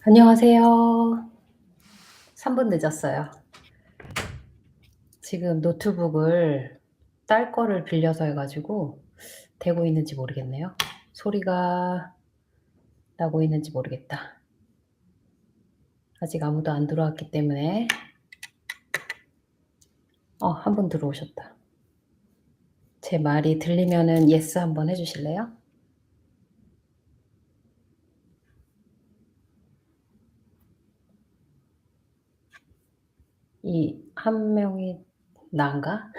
안녕하세요. 3분 늦었어요. 지금 노트북을 딸 거를 빌려서 해 가지고 되고 있는지 모르겠네요. 소리가 나고 있는지 모르겠다. 아직 아무도 안 들어왔기 때문에. 한 분 들어오셨다. 제 말이 들리면은 예스 한번 해 주실래요? 이 한 명이 나인가?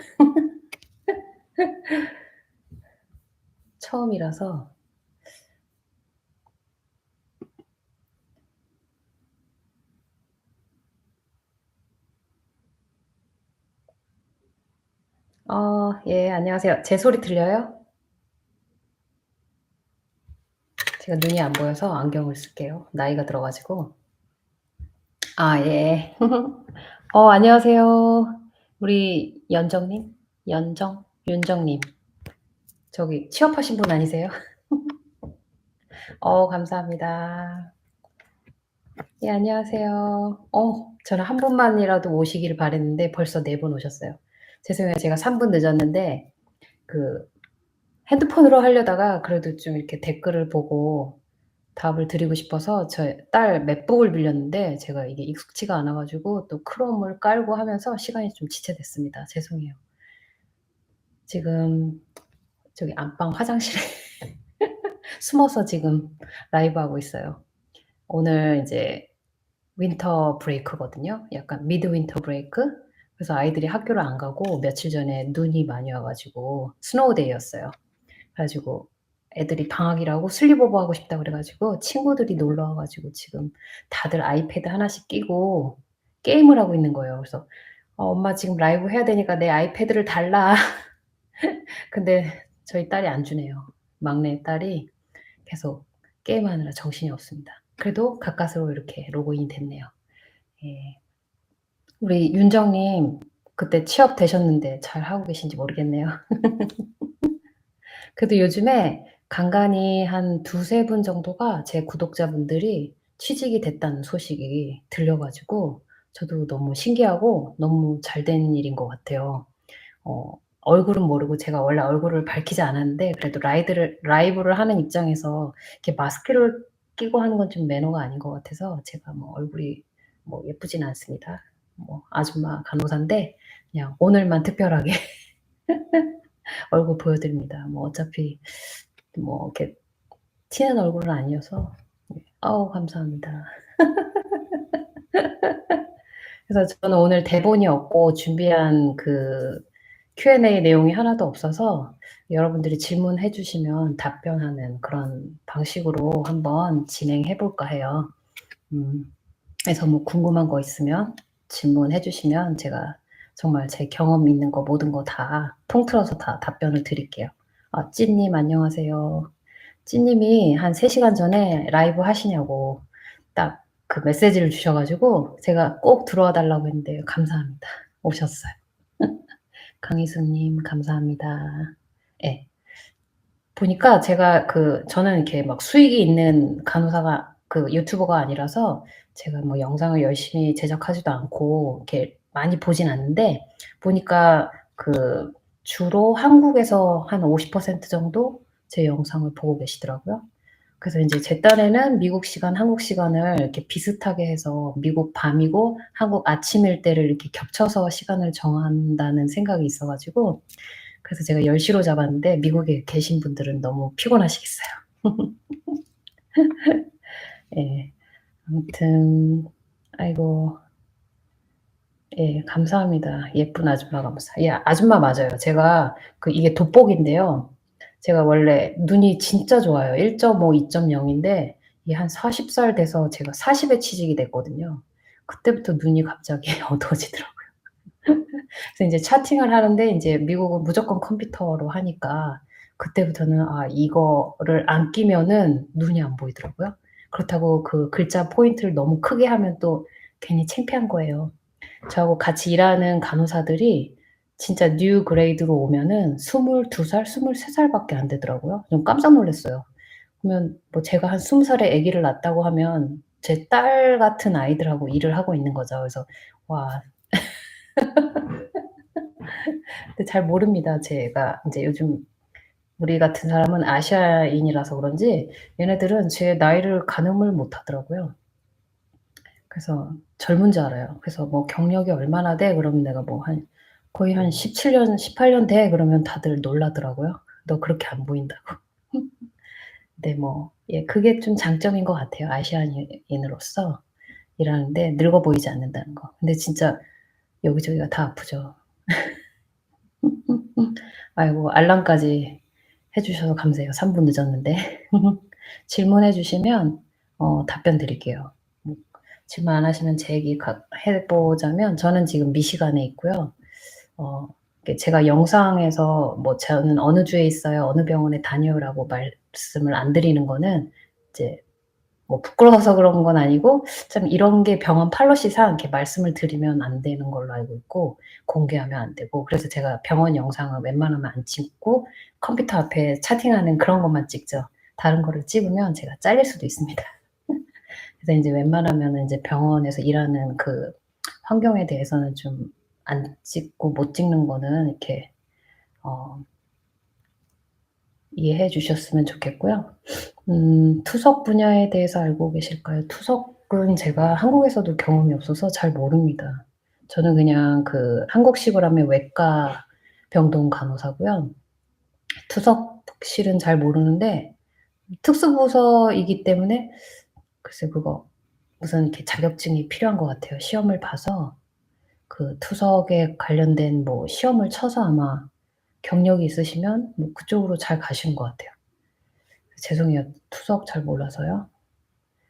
처음이라서. 예, 안녕하세요. 제 소리 들려요? 제가 눈이 안 보여서 안경을 쓸게요. 나이가 들어 가지고. 예. 안녕하세요. 우리 연정님? 윤정님. 저기 취업하신 분 아니세요? 감사합니다. 예, 안녕하세요. 저는 한 분만이라도 오시기를 바랐는데 벌써 4분 오셨어요. 죄송해요. 제가 3분 늦었는데 그 핸드폰으로 하려다가 그래도 좀 이렇게 댓글을 보고 답을 드리고 싶어서 저희 딸 맥북을 빌렸는데 제가 이게 익숙지가 않아 가지고 또 크롬을 깔고 하면서 시간이 좀 지체됐습니다. 죄송해요. 지금 저기 안방 화장실에 숨어서 지금 라이브하고 있어요. 오늘 인제 윈터 브레이크거든요. 약간 미드 윈터 브레이크. 그래서 아이들이 학교를 안 가고 며칠 전에 눈이 많이 와 가지고 스노우 데이였어요. 그래 가지고 애들이 방학이라고 슬립오버 하고 싶다 그래 가지고 친구들이 놀러 와 가지고 지금 다들 아이패드 하나씩 끼고 게임을 하고 있는 거예요. 그래서 엄마 지금 라이브 해야 되니까 내 아이패드를 달라." 근데 저희 딸이 안 주네요. 막내 딸이 계속 게임하느라 정신이 없습니다. 그래도 가까스로 이렇게 로그인이 됐네요. 예. 우리 윤정님 그때 취업되셨는데 잘하고 계신지 모르겠네요. 그래도 요즘에 간간이 한 2-3분 정도가 제 구독자분들이 취직이 됐다는 소식이 들려 가지고 저도 너무 신기하고 너무 잘 된 일인 것 같아요. 얼굴은 모르고 제가 원래 얼굴을 밝히지 않았는데 그래도 라이브를 하는 입장에서 이렇게 마스크를 끼고 하는 건 좀 매너가 아닌 것 같아서 제가 뭐 얼굴이 뭐 예쁘진 않습니다. 뭐 아줌마 간호사인데 그냥 오늘만 특별하게 얼굴 보여 드립니다. 뭐 어차피 뭐 이렇게 튀는 얼굴은 아니어서. 네. 감사합니다. 그래서 저는 오늘 대본이 없고 준비한 그 Q&A 내용이 하나도 없어서 여러분들이 질문해 주시면 답변하는 그런 방식으로 한번 진행해 볼까 해요. 그래서 뭐 궁금한 거 있으면 질문해 주시면 제가 정말 제 경험 있는 거 모든 거 다 통틀어서 다 답변을 드릴게요. 찐님 안녕하세요. 찐님이 한 3 시간 전에 라이브 하시냐고 딱 그 메시지를 주셔 가지고 제가 꼭 들어와 달라고 했는데 감사합니다. 오셨어요. 강희수님 감사합니다. 예. 보니까 제가 저는 이렇게 막 수익이 있는 간호사가 유튜버가 아니라서 제가 뭐 영상을 열심히 제작하지도 않고 이렇게 많이 보진 않는데 보니까 주로 한국에서 한 50% 정도 제 영상을 보고 계시더라고요. 그래서 인제 제 딴에는 미국 시간, 한국 시간을 이렇게 비슷하게 해서 미국 밤이고 한국 아침일 때를 이렇게 겹쳐서 시간을 정한다는 생각이 있어 가지고 그래서 제가 10 시로 잡았는데 미국에 계신 분들은 너무 피곤하시겠어요. 예. 아무튼 아이고 예 감사합니다. 예쁜 아줌마 감사. 예 아줌마 맞아요. 제가 이게 돋보기인데요. 제가 원래 눈이 진짜 좋아요. 1.5, 2.0 인데 이게 한 40살 돼서 제가 40에 취직이 됐거든요. 그때부터 눈이 갑자기 어두워지더라고요. 그래서 인제 차팅을 하는데 인제 미국은 무조건 컴퓨터로 하니까 그때부터는 이거를 안 끼면은 눈이 안 보이더라고요. 그렇다고 그 글자 포인트를 너무 크게 하면 또 괜히 창피한 거예요. 저하고 같이 일하는 간호사들이 진짜 뉴 그레이드로 오면은 22살, 23 밖에 안 되더라고요. 좀 깜짝 놀랐어요. 그러면 뭐 제가 한 20 살에 아기를 낳았다고 하면 제 딸 같은 아이들하고 일을 하고 있는 거죠. 그래서 와 근데 잘 모릅니다. 제가 인제 요즘 우리 같은 사람은 아시아인이라서 그런지 얘네들은 제 나이를 가늠을 못 하더라고요. 그래서 젊은 줄 알아요. 그래서 뭐 "경력이 얼마나 돼?" 그러면 내가 뭐 한 거의 한 17 년 18년 돼. 그러면 다들 놀라더라고요. "너 그렇게 안 보인다."고. 근데 뭐 예 그게 좀 장점인 것 같아요. 아시아인으로서 일하는데 늙어 보이지 않는다는 거. 근데 진짜 여기저기가 다 아프죠. 아이고 알람까지 해 주셔서 감사해요. 3분 늦었는데. 질문해 주시면 답변 드릴게요. 뭐 질문 안 하시면 제 얘기 해 보자면 저는 지금 미시간에 있고요. 어 이게 제가 영상에서 뭐 "저는 어느 주에 있어요. 어느 병원에 다녀요."라고 말씀을 안 드리는 거는 이제 뭐 부끄러워서 그런 건 아니고 참 이런 게 병원 팔러시상 이렇게 말씀을 드리면 안 되는 걸로 알고 있고 공개하면 안 되고 그래서 제가 병원 영상을 웬만하면 안 찍고 컴퓨터 앞에 차팅하는 그런 것만 찍죠. 다른 거를 찍으면 제가 잘릴 수도 있습니다. 그래서 인제 웬만하면은 인제 병원에서 일하는 그 환경에 대해서는 좀 안 찍고 못 찍는 거는 이렇게 어 이해해 주셨으면 좋겠고요. 투석 분야에 대해서 알고 계실까요? 투석은 제가 한국에서도 경험이 없어서 잘 모릅니다. 저는 그냥 그 한국식으로 하면 외과 병동 간호사고요. 투석실은 잘 모르는데 특수부서이기 때문에 글쎄 그거 무슨 이렇게 자격증이 필요한 것 같아요. 시험을 봐서 그 투석에 관련된 뭐 시험을 쳐서 아마 경력이 있으시면 뭐 그쪽으로 잘 가시는 것 같아요. 죄송해요. 투석 잘 몰라서요.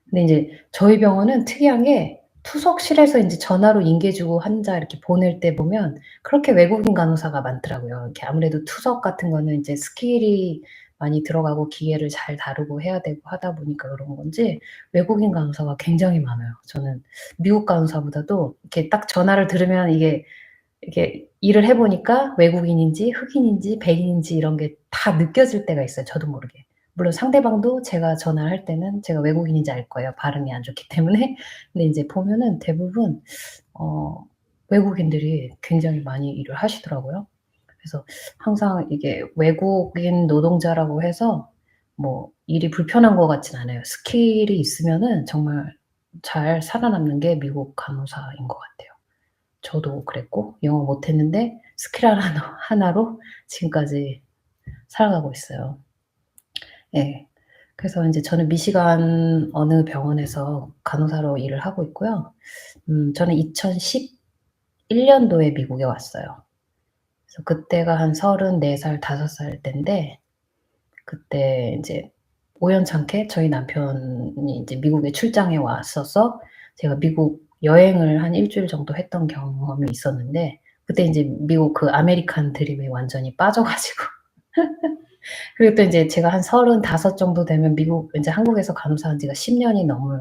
근데 인제 저희 병원은 특이한 게 투석실에서 인제 전화로 인계 주고 환자 이렇게 보낼 때 보면 그렇게 외국인 간호사가 많더라고요. 이렇게 아무래도 투석 같은 거는 인제 스킬이 많이 들어가고 기계를 잘 다루고 해야 되고 하다 보니까 그런 건지 외국인 간호사가 굉장히 많아요. 저는 미국 간호사보다도 이렇게 딱 전화를 들으면 이게 일을 해 보니까 외국인인지 흑인인지 백인인지 이런 게 다 느껴질 때가 있어요, 저도 모르게. 물론 상대방도 제가 전화를 할 때는 제가 외국인인지 알 거예요, 발음이 안 좋기 때문에. 근데 인제 보면은 대부분 어 외국인들이 굉장히 많이 일을 하시더라고요. 그래서 항상 이게 외국인 노동자라고 해서 뭐 일이 불편한 것 같진 않아요. 스킬이 있으면은 정말 잘 살아남는 게 미국 간호사인 것 같아요. 저도 그랬고 영어 못했는데 스킬 하나로 지금까지 살아가고 있어요. 예. 그래서 인제 저는 미시간 어느 병원에서 간호사로 일을 하고 있고요. 저는 2011 년도에 미국에 왔어요. 그래서 그때가 한 34 살, 5살 땐데 그때 인제 우연찮게 저희 남편이 인제 미국에 출장에 왔어서 제가 미국 여행을 한 1주일 정도 했던 경험이 있었는데 그때 인제 미국 그 아메리칸 드림에 완전히 빠져 가지고 그리고 또 인제 제가 한 35 정도 되면 미국 인제 한국에서 간호사한 지가 10 년이 넘을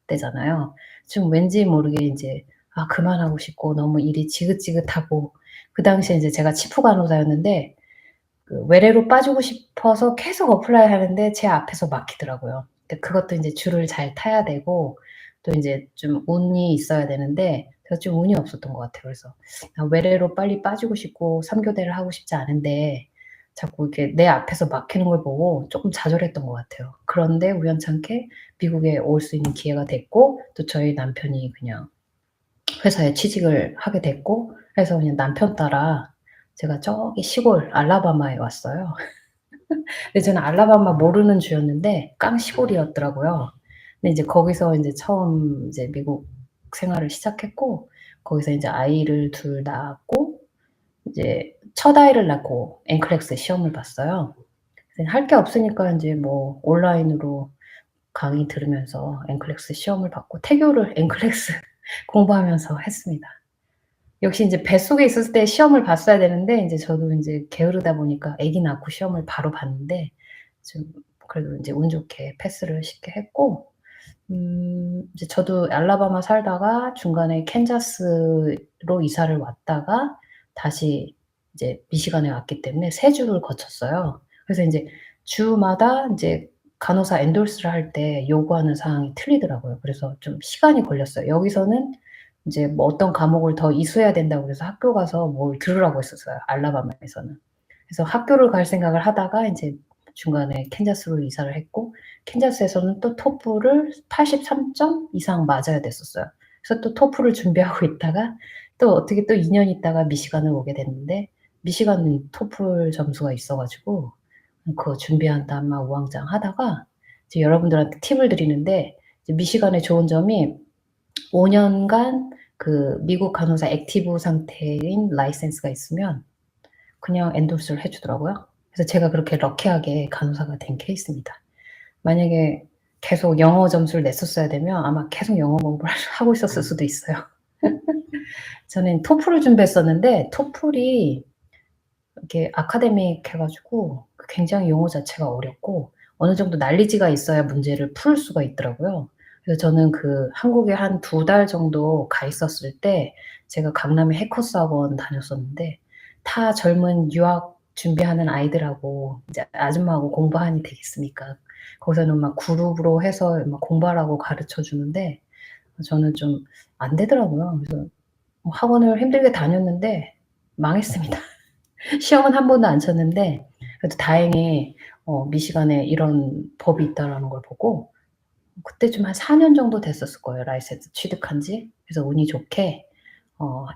때잖아요. 좀 왠지 모르게 인제 그만하고 싶고 너무 일이 지긋지긋하고 그 당시에 인제 제가 치프 간호사였는데 그 외래로 빠지고 싶어서 계속 어플라이 하는데 제 앞에서 막히더라고요. 근데 그것도 인제 줄을 잘 타야 되고 또 인제 좀 운이 있어야 되는데 제가 좀 운이 없었던 것 같아요. 그래서 외래로 빨리 빠지고 싶고 3 교대를 하고 싶지 않은데 자꾸 이렇게 내 앞에서 막히는 걸 보고 쪼끔 좌절했던 것 같아요. 그런데 우연찮게 미국에 올 수 있는 기회가 됐고 또 저희 남편이 그냥 회사에 취직을 하게 됐고 해서 그냥 남편 따라 제가 저기 시골 알라바마에 왔어요. 근데 저는 알라바마 모르는 주였는데 깡시골이었더라고요. 근데 이제 거기서 인제 처음 이제 미국 생활을 시작했고 거기서 인제 아이를 둘 낳았고 이제 첫 아이를 낳고 NCLEX 시험을 봤어요. 그래서 할 게 없으니까 인제 뭐 온라인으로 강의 들으면서 NCLEX 시험을 봤고 태교를 NCLEX 공부하면서 했습니다. 역시 인제 뱃속에 있었을 때 시험을 봤어야 되는데 인제 저도 인제 게으르다 보니까 아기 낳고 시험을 바로 봤는데 좀 그래도 인제 운 좋게 패스를 쉽게 했고 이제 저도 알라바마 살다가 중간에 캔자스로 이사를 왔다가 다시 이제 미시간에 왔기 때문에 3 주를 거쳤어요. 그래서 인제 주마다 인제 간호사 엔도스를 할 때 요구하는 사항이 틀리더라고요. 그래서 좀 시간이 걸렸어요. 여기서는 인제 뭐 어떤 과목을 더 이수해야 된다고 그래서 학교 가서 뭘 들으라고 했었어요, 알라바마에서는. 그래서 학교를 갈 생각을 하다가 인제 중간에 캔자스로 이사를 했고, 캔자스에서는 또 토플을 83점 이상 맞아야 됐었어요. 그래서 또 토플을 준비하고 있다가 또 어떻게 또 2년 있다가 미시간을 오게 됐는데, 미시간은 토플 점수가 있어 가지고 그거 준비한다 막 우왕좌왕하다가 이제 여러분들한테 팁을 드리는데, 이제 미시간의 좋은 점이 5 년간 그 미국 간호사 액티브 상태인 라이센스가 있으면 그냥 엔도스를 해 주더라고요. 그래서 제가 그렇게 럭키하게 간호사가 된 케이스입니다. 만약에 계속 영어 점수를 냈었어야 되면 아마 계속 영어 공부를 하고 있었을 수도 있어요. 저는 토플을 준비했었는데 토플이 이렇게 아카데믹해 가지고 굉장히 용어 자체가 어렵고 어느 정도 난리지가 있어야 문제를 풀 수가 있더라고요. 그래서 저는 그 한국에 한 2달 정도 가 있었을 때 제가 강남에 해커스 학원 다녔었는데, 다 젊은 유학 준비하는 아이들하고 이제 아줌마하고 공부하니 되겠습니까? 거기서는 막 그룹으로 해서 막 공부하라고 가르쳐 주는데 저는 좀 안 되더라고요. 그래서 뭐 학원을 힘들게 다녔는데 망했습니다. 시험은 한 번도 안 쳤는데 그래도 다행히 미시간에 이런 법이 있다라는 걸 보고 그때쯤 한 4년 정도 됐었을 거예요, 라이센스 취득한 지. 그래서 운이 좋게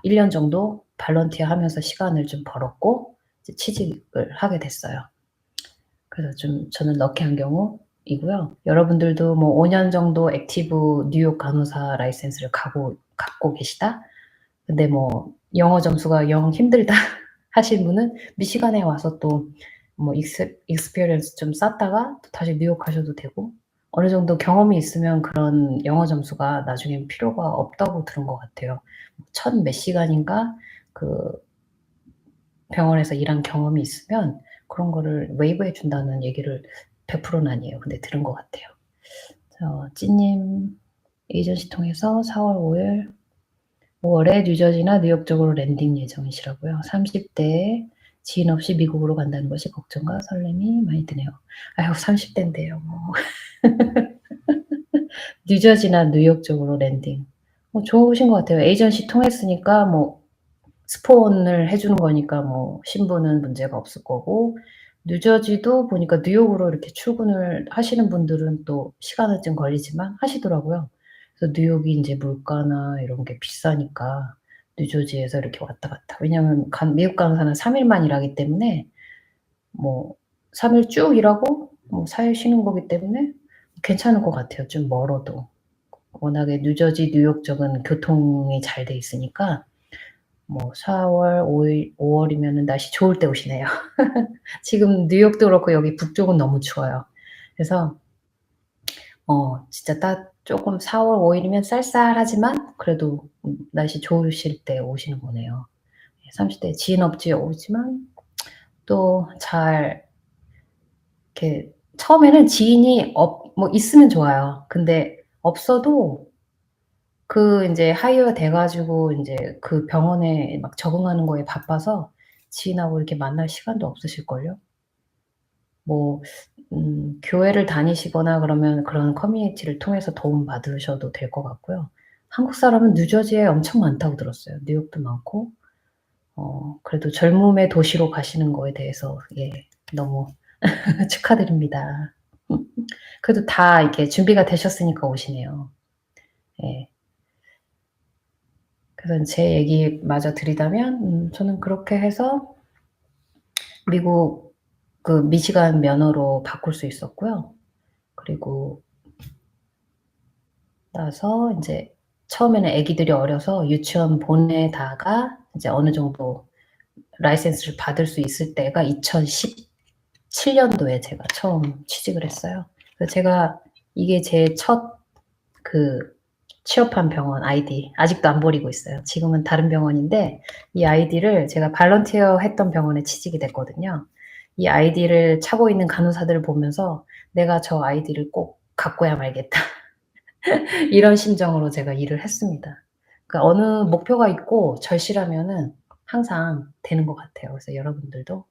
1년 정도 발런티어 하면서 시간을 좀 벌었고 이제 취직을 하게 됐어요. 그래서 좀 저는 럭키한 경우이고요. 여러분들도 뭐 5년 정도 액티브 뉴욕 간호사 라이센스를 갖고 계시다. 근데 뭐 영어 점수가 영 힘들다 하신 분은 미시간에 와서 또 뭐 익스피리언스 좀 쌓다가 또 다시 뉴욕 가셔도 되고, 어느 정도 경험이 있으면 그런 영어 점수가 나중엔 필요가 없다고 들은 것 같아요. 천 몇 시간인가 그 병원에서 일한 경험이 있으면 그런 거를 웨이브해 준다는 얘기를 100%는 아니에요. 근데 들은 것 같아요. 찌님 에이전시 통해서 4월 5일 5월에 뉴저지나 뉴욕 쪽으로 랜딩 예정이시라고요. 30대에 지인 없이 미국으로 간다는 것이 걱정과 설렘이 많이 드네요. 아유 30대인데요 뭐. 뉴저지나 뉴욕 쪽으로 랜딩. 좋으신 것 같아요. 에이전시 통했으니까 뭐 스폰을 해 주는 거니까 뭐 신분은 문제가 없을 거고, 뉴저지도 보니까 뉴욕으로 이렇게 출근을 하시는 분들은 또 시간은 좀 걸리지만 하시더라고요. 그래서 뉴욕이 인제 물가나 이런 게 비싸니까 뉴저지에서 이렇게 왔다 갔다. 왜냐하면 미국 간호사는 3 일만 일하기 때문에 뭐 3일 쭉 일하고 뭐 4일 쉬는 거기 때문에 괜찮을 것 같아요, 좀 멀어도. 워낙에 뉴저지, 뉴욕 쪽은 교통이 잘 돼 있으니까. 뭐 4월 5일 5 월이면은 날씨 좋을 때 오시네요. 지금 뉴욕도 그렇고 여기 북쪽은 너무 추워요. 그래서 진짜 쪼끔 4월 5 일이면 쌀쌀하지만 그래도 날씨 좋으실 때 오시는 거네요. 예 30대 지인 없이 오지만 또 잘 이렇게 처음에는 지인이 뭐 있으면 좋아요. 근데 없어도 그 인제 하이어가 돼 가지고 인제 그 병원에 막 적응하는 거에 바빠서 지인하고 이렇게 만날 시간도 없으실걸요? 뭐 교회를 다니시거나 그러면 그런 커뮤니티를 통해서 도움 받으셔도 될 것 같고요. 한국 사람은 뉴저지에 엄청 많다고 들었어요. 뉴욕도 많고. 그래도 젊음의 도시로 가시는 거에 대해서 예 너무 축하드립니다. 그래도 다 이렇게 준비가 되셨으니까 오시네요. 예. 그래서 제 얘기 마저 드리자면 저는 그렇게 해서 미국 그 미시간 면허로 바꿀 수 있었고요. 그리고 나서 인제 처음에는 애기들이 어려서 유치원 보내다가 이제 어느 정도 라이센스를 받을 수 있을 때가 2017 년도에 제가 처음 취직을 했어요. 그래서 제가 이게 제 첫 그 취업한 병원 아이디 아직도 안 버리고 있어요. 지금은 다른 병원인데 이 아이디를 제가 발런티어 했던 병원에 취직이 됐거든요. 이 아이디를 차고 있는 간호사들을 보면서 '내가 저 아이디를 꼭 갖고야 말겠다.' 이런 심정으로 제가 일을 했습니다. 그러니까 어느 목표가 있고 절실하면은 항상 되는 것 같아요. 그래서 여러분들도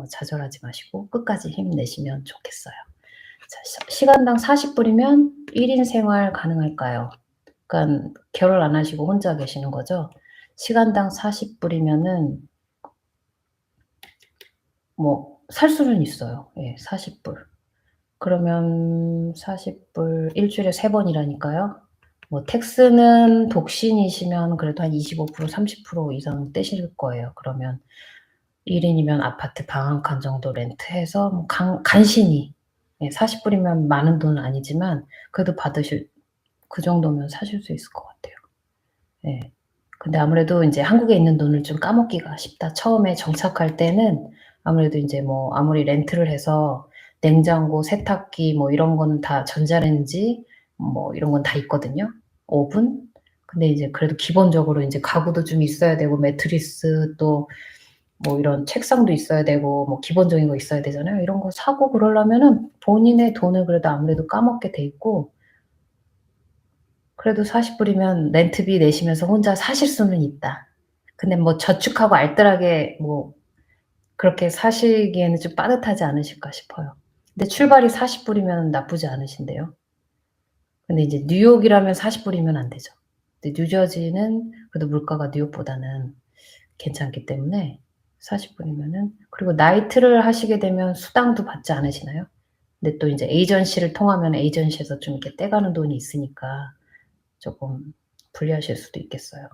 좌절하지 마시고 끝까지 힘내시면 좋겠어요. 시간당 40 불이면 1인 생활 가능할까요? 그러니깐 결혼 안 하시고 혼자 계시는 거죠? 시간당 40 불이면은 뭐 살 수는 있어요. 예 40 불. 그러면 40불 일 주일에 3 번이라니까요. 뭐 텍스는 독신이시면 그래도 한 25% 30% 이상 떼실 거예요. 그러면 1 인이면 아파트 방 한 칸 정도 렌트해서 뭐 간신히, 예 40 불이면 많은 돈은 아니지만 그래도 받으실, 그 정도면 사실 수 있을 것 같아요. 예. 근데 아무래도 인제 '한국에 있는 돈을 좀 까먹기가 쉽다.' 처음에 정착할 때는 아무래도 인제 뭐 아무리 렌트를 해서 냉장고, 세탁기 뭐 이런 거는 다, 전자레인지 뭐 이런 건 다 있거든요, 오븐. 근데 이제 그래도 기본적으로 인제 가구도 좀 있어야 되고 매트리스 또 뭐 이런 책상도 있어야 되고 뭐 기본적인 거 있어야 되잖아요. 이런 거 사고 그러려면은 본인의 돈을 그래도 아무래도 까먹게 돼 있고, 그래도 40 불이면 렌트비 내시면서 혼자 사실 수는 있다. 근데 뭐 저축하고 알뜰하게 뭐 그렇게 사시기에는 좀 빠듯하지 않으실까 싶어요. 근데 출발이 40 불이면 나쁘지 않으신데요. 근데 이제 뉴욕이라면 40 불이면 안 되죠. 근데 뉴저지는 그래도 물가가 뉴욕보다는 괜찮기 때문에 40 불이면은, 그리고 나이트를 하시게 되면 수당도 받지 않으시나요? 근데 또 인제 에이전시를 통하면 에이전시에서 좀 이렇게 떼가는 돈이 있으니까 쪼끔 불리하실 수도 있겠어요.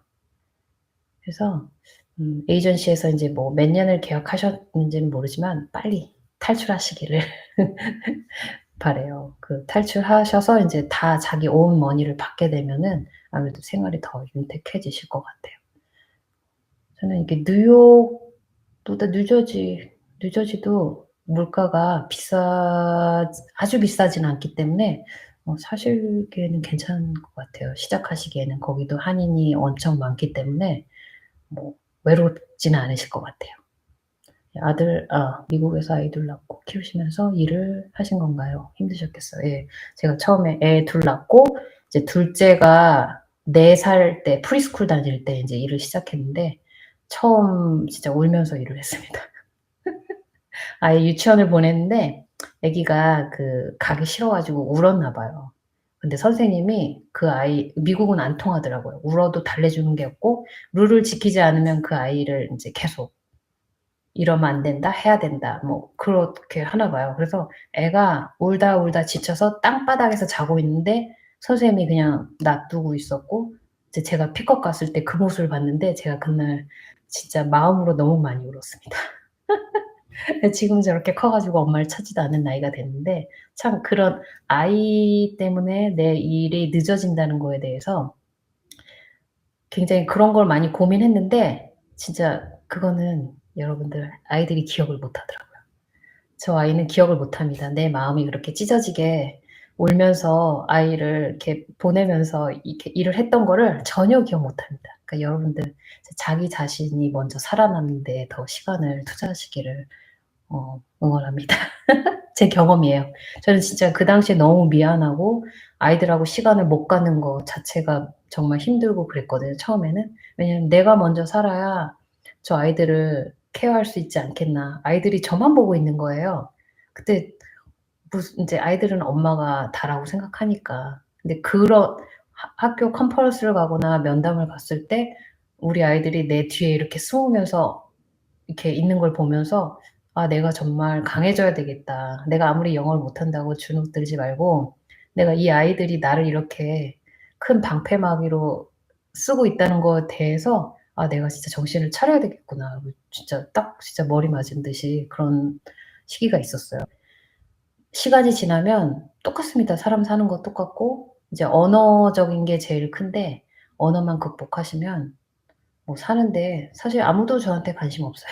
그래서 에이전시에서 인제 뭐 몇 년을 계약하셨는지는 모르지만 빨리 탈출하시기를 바라요. 그 탈출하셔서 인제 다 자기 온 머니를 받게 되면은 아무래도 생활이 더 윤택해지실 것 같아요. 저는 이게 뉴욕보다 뉴저지도 물가가 아주 비싸지는 않기 때문에 사시기에는 괜찮은 것 같아요. 시작하시기에는 거기도 한인이 엄청 많기 때문에 뭐 외롭지는 않으실 것 같아요. 미국에서 아이들 낳고 키우시면서 일을 하신 건가요? 힘드셨겠어요. 예. 제가 처음에 애 둘 낳고 이제 둘째가 4살 때 프리스쿨 다닐 때 인제 일을 시작했는데 처음 진짜 울면서 일을 했습니다. 아이 유치원을 보냈는데 아기가 가기 싫어 가지고 울었나 봐요. 근데 선생님이 그 아이, 미국은 안 통하더라고요. 울어도 달래주는 게 없고 룰을 지키지 않으면 그 아이를 인제 계속 "이러면 안 된다. 해야 된다." 뭐 그렇게 하나 봐요. 그래서 애가 울다 울다 지쳐서 땅바닥에서 자고 있는데 선생님이 그냥 놔두고 있었고, 이제 제가 픽업 갔을 때 그 모습을 봤는데 제가 그날 진짜 마음으로 너무 많이 울었습니다. 지금 저렇게 커 가지고 엄마를 찾지도 않는 나이가 됐는데 참 그런 아이 때문에 내 일이 늦어진다는 거에 대해서 굉장히 그런 걸 많이 고민했는데, 진짜 그거는 여러분들 아이들이 기억을 못 하더라고요. 저 아이는 기억을 못 합니다. 내 마음이 그렇게 찢어지게 울면서 아이를 이렇게 보내면서 이렇게 일을 했던 거를 전혀 기억 못 합니다. 그러니까 여러분들 자기 자신이 먼저 살아나는 데 더 시간을 투자하시기를 응원합니다. 제 경험이에요. 저는 진짜 그 당시에 너무 미안하고 아이들하고 시간을 못 갖는 거 자체가 정말 힘들고 그랬거든요, 처음에는. 왜냐하면 '내가 먼저 살아야 저 아이들을 케어할 수 있지 않겠나.' 아이들이 저만 보고 있는 거예요. 그때 무슨 인제 아이들은 엄마가 다라고 생각하니까. 근데 그런 학교 컨퍼런스를 가거나 면담을 갔을 때 우리 아이들이 내 뒤에 이렇게 숨으면서 이렇게 있는 걸 보면서 '아 내가 정말 강해져야 되겠다. 내가 아무리 영어를 못한다고 주눅 들지 말고 내가 이 아이들이 나를 이렇게 큰 방패막이로 쓰고 있다는 거에 대해서 아 내가 진짜 정신을 차려야 되겠구나.' 진짜 딱 진짜 머리 맞은 듯이 그런 시기가 있었어요. 시간이 지나면 똑같습니다. 사람 사는 거 똑같고 이제 언어적인 게 제일 큰데 언어만 극복하시면 뭐 사는데 사실 아무도 저한테 관심 없어요.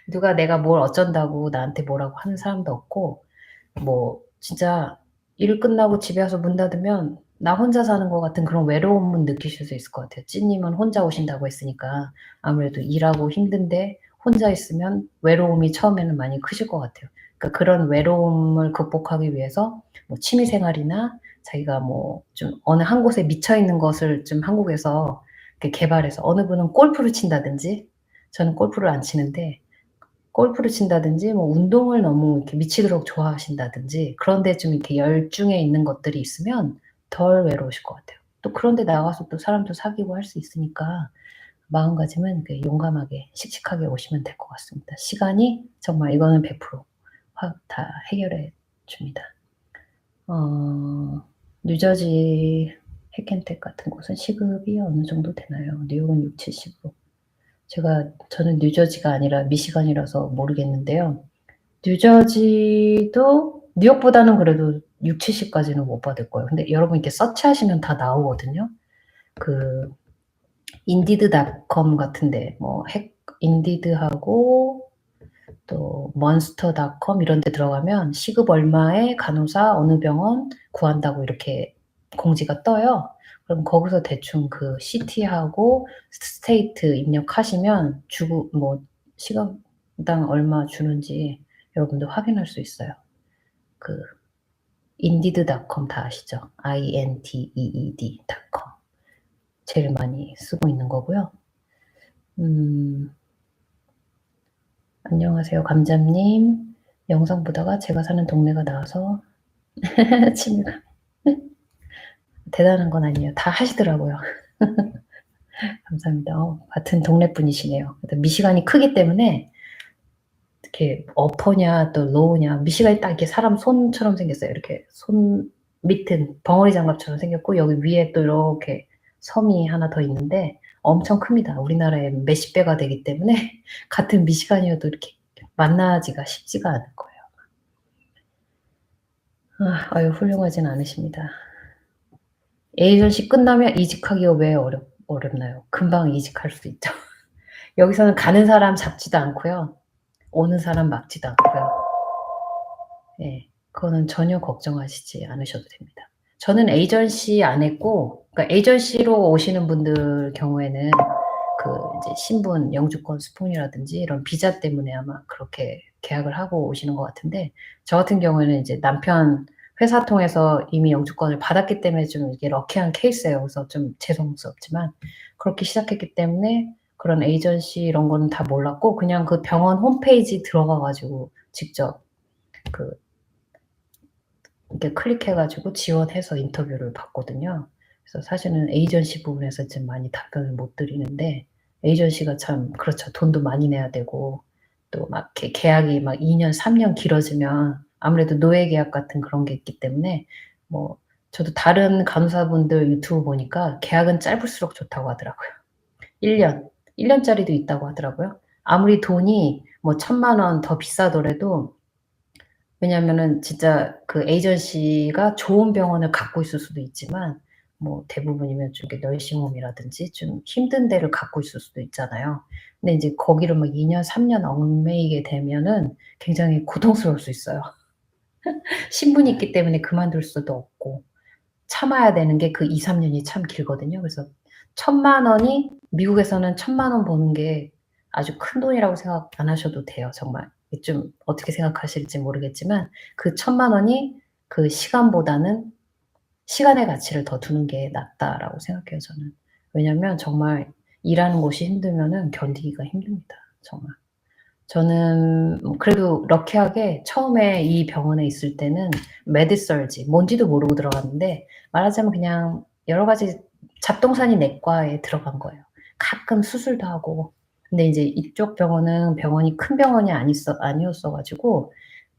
누가 내가 뭘 어쩐다고 나한테 뭐라고 하는 사람도 없고, 뭐 진짜 일 끝나고 집에 와서 문 닫으면 나 혼자 사는 것 같은 그런 외로움은 느끼실 수 있을 것 같아요. 찌님은 혼자 오신다고 했으니까 아무래도 일하고 힘든데 혼자 있으면 외로움이 처음에는 많이 크실 것 같아요. 그러니까 그런 외로움을 극복하기 위해서 뭐 취미 생활이나 자기가 뭐 좀 어느 한 곳에 미쳐 있는 것을 좀 한국에서 이렇게 개발해서, 어느 분은 골프를 친다든지, 저는 골프를 안 치는데 골프를 친다든지 뭐 운동을 너무 이렇게 미치도록 좋아하신다든지 그런 데 좀 이렇게 열중해 있는 것들이 있으면 덜 외로우실 것 같아요. 또 그런 데 나가서 또 사람도 사귀고 할 수 있으니까 마음가짐은 그 용감하게 씩씩하게 오시면 될 것 같습니다. 시간이 정말 이거는 100% 확 다 해결해 줍니다. 뉴저지 해켄텍 같은 곳은 시급이 어느 정도 되나요? 뉴욕은 60-70으로. 저는 뉴저지가 아니라 미시간이라서 모르겠는데요. 뉴저지도 뉴욕보다는 그래도 60-70 까지는 못 받을 거예요. 근데 여러분 이렇게 서치하시면 다 나오거든요. 그 인디드닷컴 같은데 뭐 인디드하고 또 monster.com 이런 데 들어가면 시급 얼마에 간호사 어느 병원 구한다고 이렇게 공지가 떠요. 그럼 거기서 대충 그 시티하고 스테이트 입력하시면 뭐 시간당 얼마 주는지 여러분도 확인할 수 있어요. 그 indeed.com 다 아시죠? indeed.com 제일 많이 쓰고 있는 거고요. 안녕하세요 감자님. 영상 보다가 제가 사는 동네가 나와서 취미가 대단한 건 아니에요. 다 하시더라고요. 감사합니다. 같은 동네 분이시네요. 미시간이 크기 때문에 이렇게 어퍼냐 또 로우냐 미시간이 딱 이렇게 사람 손처럼 생겼어요. 이렇게 손 밑은 벙어리 장갑처럼 생겼고 여기 위에 또 이렇게 섬이 하나 더 있는데 엄청 큽니다. 우리나라의 몇십 배가 되기 때문에 같은 미시간이어도 이렇게 만나기가 쉽지가 않을 거예요. 아유 훌륭하진 않으십니다. 에이전시 끝나면 이직하기가 왜 어렵나요? 금방 이직할 수 있죠. 여기서는 가는 사람 잡지도 않고요. 오는 사람 막지도 않고요. 예. 그거는 전혀 걱정하시지 않으셔도 됩니다. 저는 에이전시 안 했고 그러니까 에이전시로 오시는 분들 경우에는 그 이제 신분, 영주권 스폰이라든지 이런 비자 때문에 아마 그렇게 계약을 하고 오시는 것 같은데 저 같은 경우에는 이제 남편 회사 통해서 이미 영주권을 받았기 때문에 좀 이게 럭키한 케이스예요. 그래서 좀 죄송스럽지만 그렇게 시작했기 때문에 그런 에이전시 이런 거는 다 몰랐고 그냥 그 병원 홈페이지 들어가 가지고 직접 이렇게 클릭해 가지고 지원해서 인터뷰를 받거든요. 그래서 사실은 에이전시 부분에서 좀 많이 답변을 못 드리는데 에이전시가 참 그렇죠. 돈도 많이 내야 되고 또 막 이렇게 계약이 막 2 년, 3년 길어지면 아무래도 노예 계약 같은 그런 게 있기 때문에 뭐 저도 다른 간호사분들 유튜브 보니까 계약은 짧을수록 좋다고 하더라고요. 1 년, 1 년짜리도 있다고 하더라고요. 아무리 돈이 뭐 1,000만 원 더 비싸더라도 왜냐하면은 진짜 그 에이전시가 좋은 병원을 갖고 있을 수도 있지만 뭐 대부분이면 좀 이렇게 널싱홈이라든지 좀 힘든 데를 갖고 있을 수도 있잖아요. 근데 인제 거기를 뭐 2 년, 3년 얽매이게 되면은 굉장히 고통스러울 수 있어요. 신분이 있기 때문에 그만둘 수도 없고 참아야 되는 게 그 2-3 년이 참 길거든요. 그래서 1,000만 원이 미국에서는 1,000만 원 버는 게 아주 큰돈이라고 생각 안 하셔도 돼요 정말. 이게 좀 어떻게 생각하실지 모르겠지만 그 1,000만 원이 그 시간보다는 '시간의 가치를 더 두는 게 낫다.'라고 생각해요 저는. 왜냐면 정말 일하는 곳이 힘들면은 견디기가 힘듭니다 정말. 저는 그래도 럭키하게 처음에 이 병원에 있을 때는 메드서지 뭔지도 모르고 들어갔는데 말하자면 그냥 여러 가지 잡동사니 내과에 들어간 거예요. 가끔 수술도 하고. 근데 이제 이쪽 병원은 병원이 큰 병원이 아니었어 가지고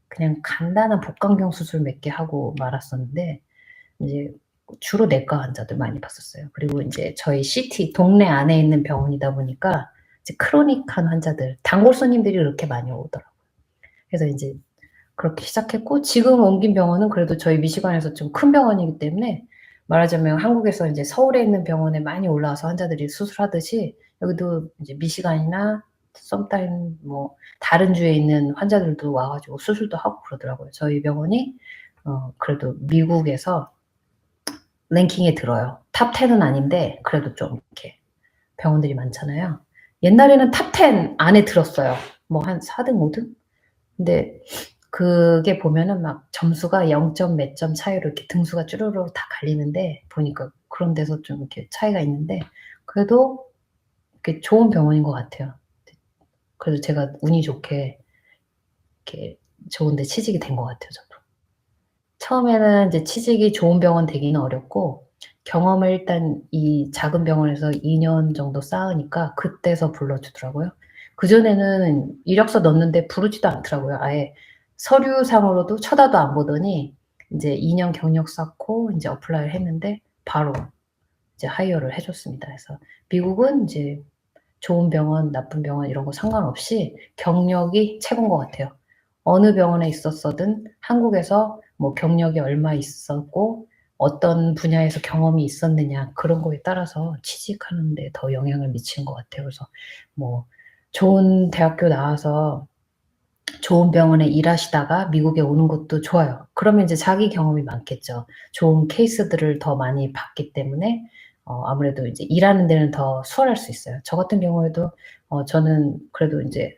그냥 간단한 복강경 수술 몇 개 하고 말았었는데 이제 주로 내과 환자들 많이 봤었어요. 그리고 인제 저희 시티 동네 안에 있는 병원이다 보니까 이제 크로닉한 환자들, 단골 손님들이 그렇게 많이 오더라고요. 그래서 인제 그렇게 시작했고 지금 옮긴 병원은 그래도 저희 미시간에서 좀 큰 병원이기 때문에 말하자면 한국에서 인제 서울에 있는 병원에 많이 올라와서 환자들이 수술하듯이 여기도 이제 미시간이나 sometimes 뭐 다른 주에 있는 환자들도 와 가지고 수술도 하고 그러더라고요. 저희 병원이 그래도 미국에서 랭킹에 들어요. 탑 10은 아닌데 그래도 좀 이렇게 병원들이 많잖아요. 옛날에는 탑 10 안에 들었어요. 뭐 한 4 등, 5 등? 근데 그게 보면은 막 점수가 0점 몇 점 차이로 이렇게 등수가 쭈루루룩 다 갈리는데 보니까 그런 데서 좀 이렇게 차이가 있는데 그래도 이렇게 좋은 병원인 것 같아요. 그래도 제가 운이 좋게 이렇게 좋은 데 취직이 된 것 같아요 저도. 처음에는 이제 취직이 좋은 병원 되기는 어렵고 경험을 일단 이 작은 병원에서 2년 정도 쌓으니까 그때서 불러주더라고요. 그전에는 이력서 넣었는데 부르지도 않더라고요. 아예 서류상으로도 쳐다도 안 보더니 인제 2년 경력 쌓고 인제 어플라이를 했는데 바로 이제 하이어를 해 줬습니다. 그래서 미국은 인제 좋은 병원, 나쁜 병원 이런 거 상관없이 경력이 최고인 것 같아요. 어느 병원에 있었어든 한국에서 뭐 경력이 얼마 있었고 어떤 분야에서 경험이 있었느냐 그런 거에 따라서 취직하는 데 더 영향을 미치는 것 같아요. 그래서 뭐 좋은 대학교 나와서 좋은 병원에 일하시다가 미국에 오는 것도 좋아요. 그러면 이제 자기 경험이 많겠죠. 좋은 케이스들을 더 많이 봤기 때문에 아무래도 이제 일하는 데는 더 수월할 수 있어요. 저 같은 경우에도 저는 그래도 인제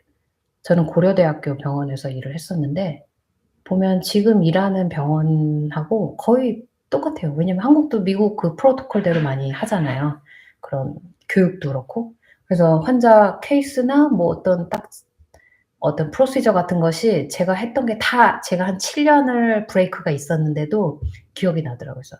저는 고려대학교 병원에서 일을 했었는데 보면 지금 일하는 병원하고 거의 똑같아요. 왜냐면 한국도 미국 그 프로토콜대로 많이 하잖아요. 그런 교육도 그렇고. 그래서 환자 케이스나 뭐 어떤 프로시저 같은 것이 제가 했던 게 다 제가 한 7 년을 브레이크가 있었는데도 기억이 나더라고요. 그래서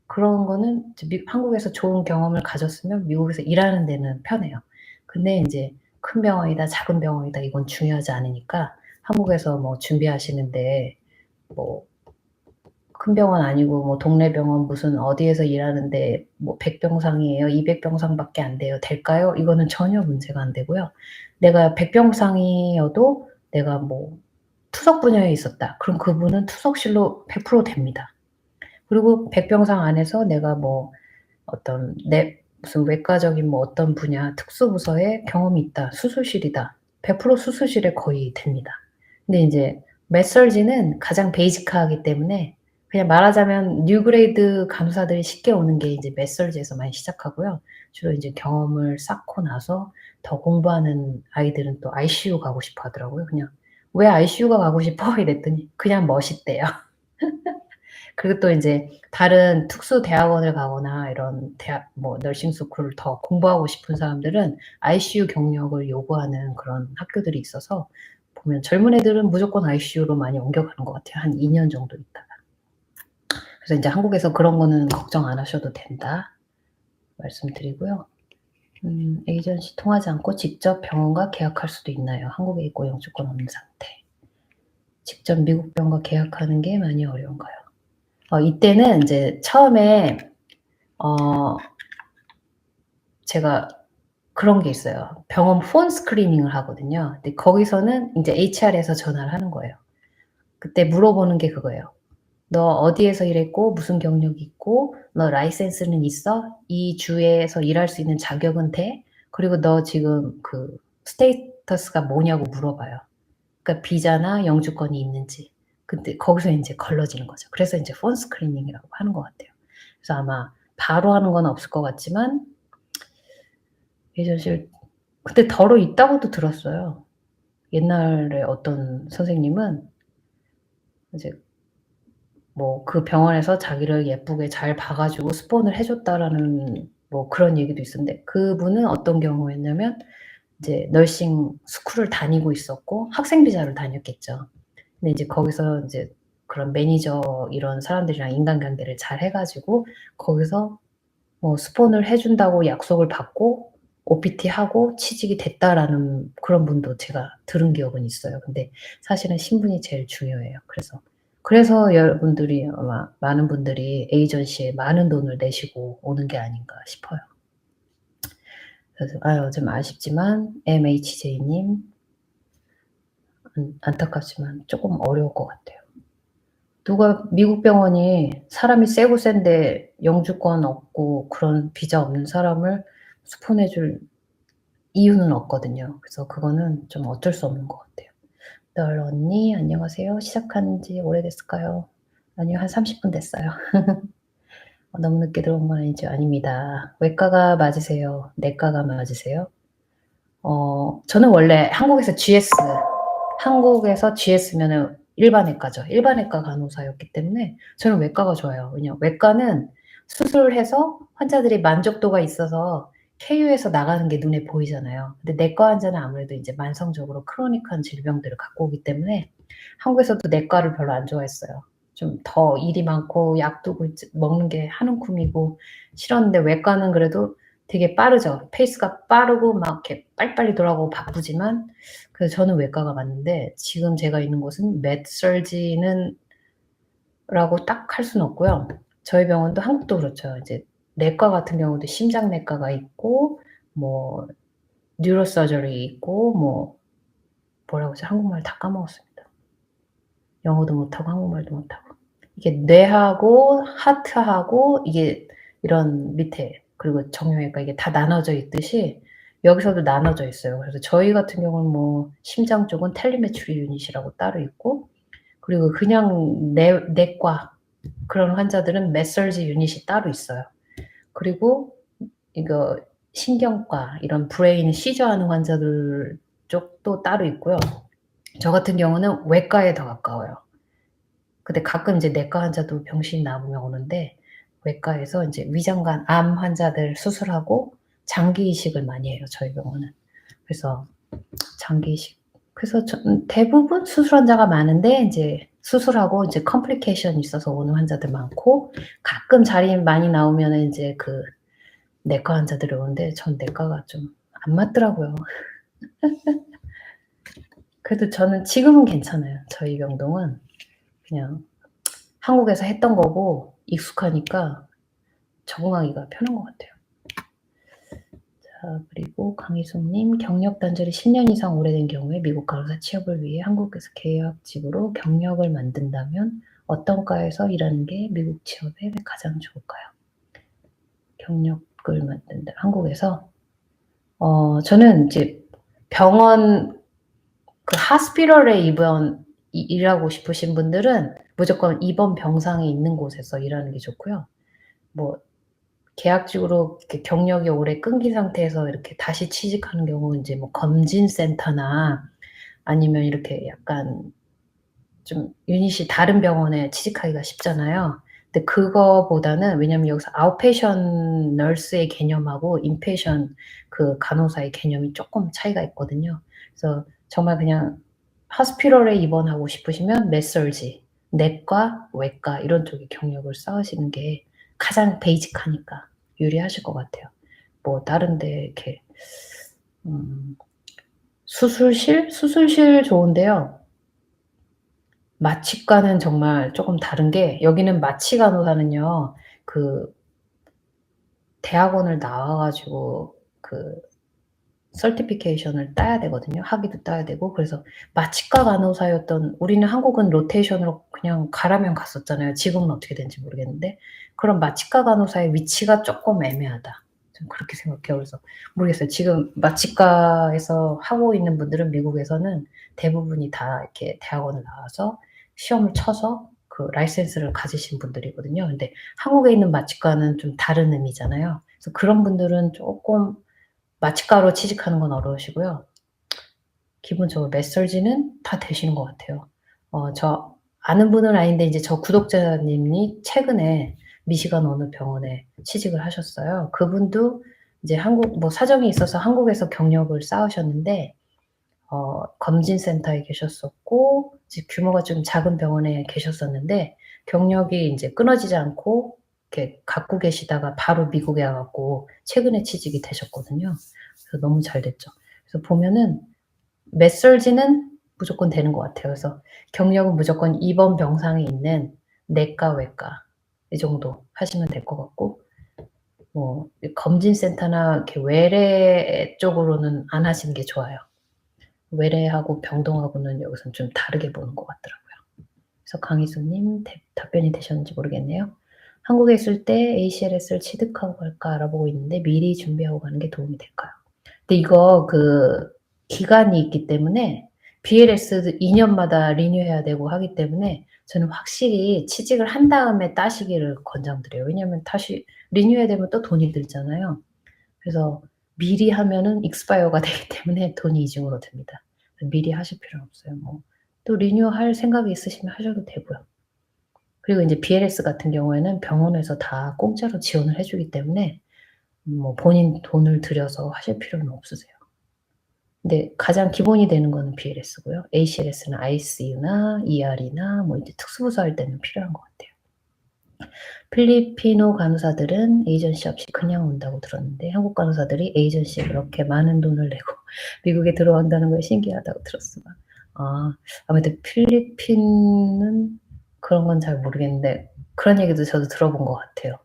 그런 거는 이제 한국에서 좋은 경험을 가졌으면 미국에서 일하는 데는 편해요. 근데 인제 큰 병원이다 작은 병원이다 이건 중요하지 않으니까 한국에서 뭐 준비하시는데 뭐 큰 병원 아니고 뭐 동네 병원 무슨 어디에서 일하는데 뭐 100 병상이에요. 200 병상밖에 안 돼요. 될까요? 이거는 전혀 문제가 안 되고요. 내가 100 병상이어도 내가 뭐 투석 분야에 있었다. 그럼 그분은 투석실로 100% 됩니다. 그리고 100 병상 안에서 내가 뭐 어떤 내 무슨 외과적인 뭐 어떤 분야 특수 부서에 경험이 있다. 수술실이다. 100% 수술실에 거의 됩니다. 근데 인제 메설지는 가장 베이직하기 때문에 그냥 말하자면 뉴 그레이드 간호사들이 쉽게 오는 게 이제 메설지에서 많이 시작하고요. 주로 이제 경험을 쌓고 나서 더 공부하는 아이들은 또 ICU 가고 싶어 하더라고요. 그냥 "왜 ICU가 가고 싶어?" 이랬더니 그냥 멋있대요. 그리고 또 인제 다른 특수 대학원을 가거나 이런 대학 뭐 너싱 스쿨을 더 공부하고 싶은 사람들은 ICU 경력을 요구하는 그런 학교들이 있어서 보면 젊은 애들은 무조건 ICU로 많이 옮겨가는 것 같아요, 한 2년 정도 있다가. 그래서 인제 한국에서 그런 거는 걱정 안 하셔도 된다 말씀드리고요. 에이전시 통하지 않고 직접 병원과 계약할 수도 있나요? 한국에 있고 영주권 없는 상태. 직접 미국 병원과 계약하는 게 많이 어려운가요? 이때는 인제 처음에 어 제가 그런 게 있어요. 병원 폰 스크리닝을 하거든요. 근데 거기서는 인제 HR에서 전화를 하는 거예요. 그때 물어보는 게 그거예요. "너 어디에서 일했고 무슨 경력이 있고 너 라이센스는 있어? 이 주에서 일할 수 있는 자격은 돼? 그리고 너 지금 그 스테이터스가 뭐냐."고 물어봐요. 그러니까 비자나 영주권이 있는지. 근데 거기서 인제 걸러지는 거죠. 그래서 인제 폰 스크리닝이라고 하는 것 같아요. 그래서 아마 바로 하는 건 없을 것 같지만 예전실 근데 덜어 있다고도 들었어요. 옛날에 어떤 선생님은 이제 뭐 그 병원에서 자기를 예쁘게 잘 봐 가지고 스폰을 해 줬다라는 뭐 그런 얘기도 있었는데 그분은 어떤 경우였냐면 이제 너싱 스쿨을 다니고 있었고 학생 비자로 다녔겠죠. 근데 이제 거기서 인제 그런 매니저 이런 사람들이랑 인간관계를 잘 해 가지고 거기서 뭐 스폰을 해 준다고 약속을 받고 OPT하고 취직이 됐다라는 그런 분도 제가 들은 기억은 있어요. 근데 사실은 신분이 제일 중요해요. 그래서 여러분들이 아마 많은 분들이 에이전시에 많은 돈을 내시고 오는 게 아닌가 싶어요. 그래서 아유 좀 아쉽지만 MHJ 님 안타깝지만 쪼끔 어려울 것 같아요. 누가 미국 병원이 사람이 세고 센데 영주권 없고 그런 비자 없는 사람을 스폰해 줄 이유는 없거든요. 그래서 그거는 좀 어쩔 수 없는 것 같아요. 널 언니 안녕하세요. 시작한 지 오래됐을까요? 아니요. 한 30분 됐어요. 너무 늦게 들어온 건 아니죠? 아닙니다. 외과가 맞으세요? 내과가 맞으세요? 저는 원래 한국에서 GS면은 일반외과죠. 일반외과 간호사였기 때문에 저는 외과가 좋아요. 왜냐면 외과는 수술을 해서 환자들이 만족도가 있어서 KU에서 나가는 게 눈에 보이잖아요. 근데 내과 환자는 아무래도 인제 만성적으로 크로닉한 질병들을 갖고 오기 때문에 한국에서도 내과를 별로 안 좋아했어요. 좀 더 일이 많고 약도 굴지 먹는 게 한 움큼이고 싫었는데 외과는 그래도 되게 빠르죠. 페이스가 빠르고 막 이렇게 빨리빨리 돌아가고 바쁘지만 그래서 저는 외과가 맞는데 지금 제가 있는 곳은 medsurg는 라고 딱 할 수는 없고요. 저희 병원도 한국도 그렇죠. 이제 내과 같은 경우도 심장내과가 있고 뭐 뉴로서저리 있고 뭐 뭐라고 하죠? 한국말 다 까먹었습니다. 영어도 못하고 한국말도 못하고. 이게 뇌하고 하트하고 이게 이런 밑에 그리고 정형외과 이게 다 나눠져 있듯이 여기서도 나눠져 있어요. 그래서 저희 같은 경우는 뭐 심장 쪽은 텔리메트리 유닛이라고 따로 있고 그리고 그냥 내과 그런 환자들은 메설지 유닛이 따로 있어요. 그리고 이거 신경과 이런 브레인 시저하는 환자들 쪽도 따로 있고요. 저 같은 경우는 외과에 더 가까워요. 근데 가끔 이제 내과 환자도 병실이 나오면 오는데 외과에서 인제 위장관 암 환자들 수술하고 장기 이식을 많이 해요, 저희 병원은. 그래서 장기 이식 그래서 대부분 수술 환자가 많은데 인제 수술하고 이제 컴플리케이션이 있어서 오는 환자들 많고 가끔 자리 많이 나오면은 인제 그 내과 환자들이 오는데 전 내과가 좀 안 맞더라고요. 그래도 저는 지금은 괜찮아요. 저희 병동은 그냥 한국에서 했던 거고 익숙하니까 적응하기가 편한 것 같아요. 자 그리고 강희숙님 경력 단절이 10년 이상 오래된 경우에 미국 간호사 취업을 위해 한국에서 계약직으로 경력을 만든다면 어떤 과에서 일하는 게 미국 취업에 가장 좋을까요? 경력을 만든다 한국에서? 저는 이제 병원 그 하스피럴에 일하고 싶으신 분들은 무조건 입원 병상에 있는 곳에서 일하는 게 좋고요. 뭐 계약직으로 이렇게 경력이 오래 끊긴 상태에서 이렇게 다시 취직하는 경우는 인제 뭐 검진센터나 아니면 이렇게 약간 좀 유닛이 다른 병원에 취직하기가 쉽잖아요. 근데 그거보다는 왜냐면 여기서 아웃페이션 널스의 개념하고 인페이션 그 간호사의 개념이 쪼끔 차이가 있거든요. 그래서 정말 그냥 하스피럴에 입원하고 싶으시면 메설지, 내과, 외과 이런 쪽에 경력을 쌓으시는 게 가장 베이직하니까 유리하실 것 같아요. 뭐 다른 데 이렇게 음 수술실 좋은데요. 마취과는 정말 쪼금 다른 게 여기는 마취 간호사는요. 그 대학원을 나와 가지고 그 설티피케이션을 따야 되거든요. 학위도 따야 되고 그래서 마취과 간호사였던 우리는 한국은 로테이션으로 그냥 가라면 갔었잖아요. 지금은 어떻게 되는지 모르겠는데 그런 마취과 간호사의 위치가 쪼끔 애매하다. 저는 그렇게 생각해요. 그래서 모르겠어요. 지금 마취과에서 하고 있는 분들은 미국에서는 대부분이 다 이렇게 대학원을 나와서 시험을 쳐서 그 라이센스를 가지신 분들이거든요. 근데 한국에 있는 마취과는 좀 다른 의미잖아요. 그래서 그런 분들은 쪼끔 마취과로 취직하는 건 어려우시고요. 기본적으로 메설지는 다 되시는 것 같아요. 저 아는 분은 아닌데 인제 저 구독자님이 최근에 미시간 어느 병원에 취직을 하셨어요. 그분도 이제 한국 뭐 사정이 있어서 한국에서 경력을 쌓으셨는데 검진센터에 계셨었고 이제 규모가 좀 작은 병원에 계셨었는데 경력이 인제 끊어지지 않고 이렇게 갖고 계시다가 바로 미국에 와 갖고 최근에 취직이 되셨거든요. 그래서 너무 잘 됐죠. 그래서 보면은 메설지는 무조건 되는 것 같아요. 그래서 경력은 무조건 입원 병상에 있는 내과, 외과 이 정도 하시면 될 것 같고 뭐 검진센터나 이렇게 외래 쪽으로는 안 하시는 게 좋아요. 외래하고 병동하고는 여기서는 좀 다르게 보는 것 같더라고요. 그래서 강희수님 답변이 되셨는지 모르겠네요. 한국에 있을 때 ACLS를 취득하고 갈까 알아보고 있는데 미리 준비하고 가는 게 도움이 될까요? 근데 이거 그 기간이 있기 때문에 BLS도 2 년마다 리뉴해야 되고 하기 때문에 저는 확실히 취직을 한 다음에 따시기를 권장드려요. 왜냐하면 다시 리뉴해야 되면 또 돈이 들잖아요. 그래서 미리 하면은 익스파이어가 되기 때문에 돈이 이중으로 듭니다. 미리 하실 필요는 없어요. 뭐 또 리뉴할 생각이 있으시면 하셔도 되고요. 그리고 인제 BLS 같은 경우에는 병원에서 다 공짜로 지원을 해 주기 때문에 뭐 본인 돈을 들여서 하실 필요는 없으세요. 근데 가장 기본이 되는 거는 BLS고요. ACLS는 ICU나 ER이나 뭐 이제 특수부서 할 때는 필요한 것 같아요. 필리핀어 간호사들은 에이전시 없이 그냥 온다고 들었는데 한국 간호사들이 에이전시에 그렇게 많은 돈을 내고 미국에 들어온다는 게 신기하다고 들었어요. 아, 아무래도 필리핀은 그런 건 잘 모르겠는데 그런 얘기도 저도 들어본 것 같아요.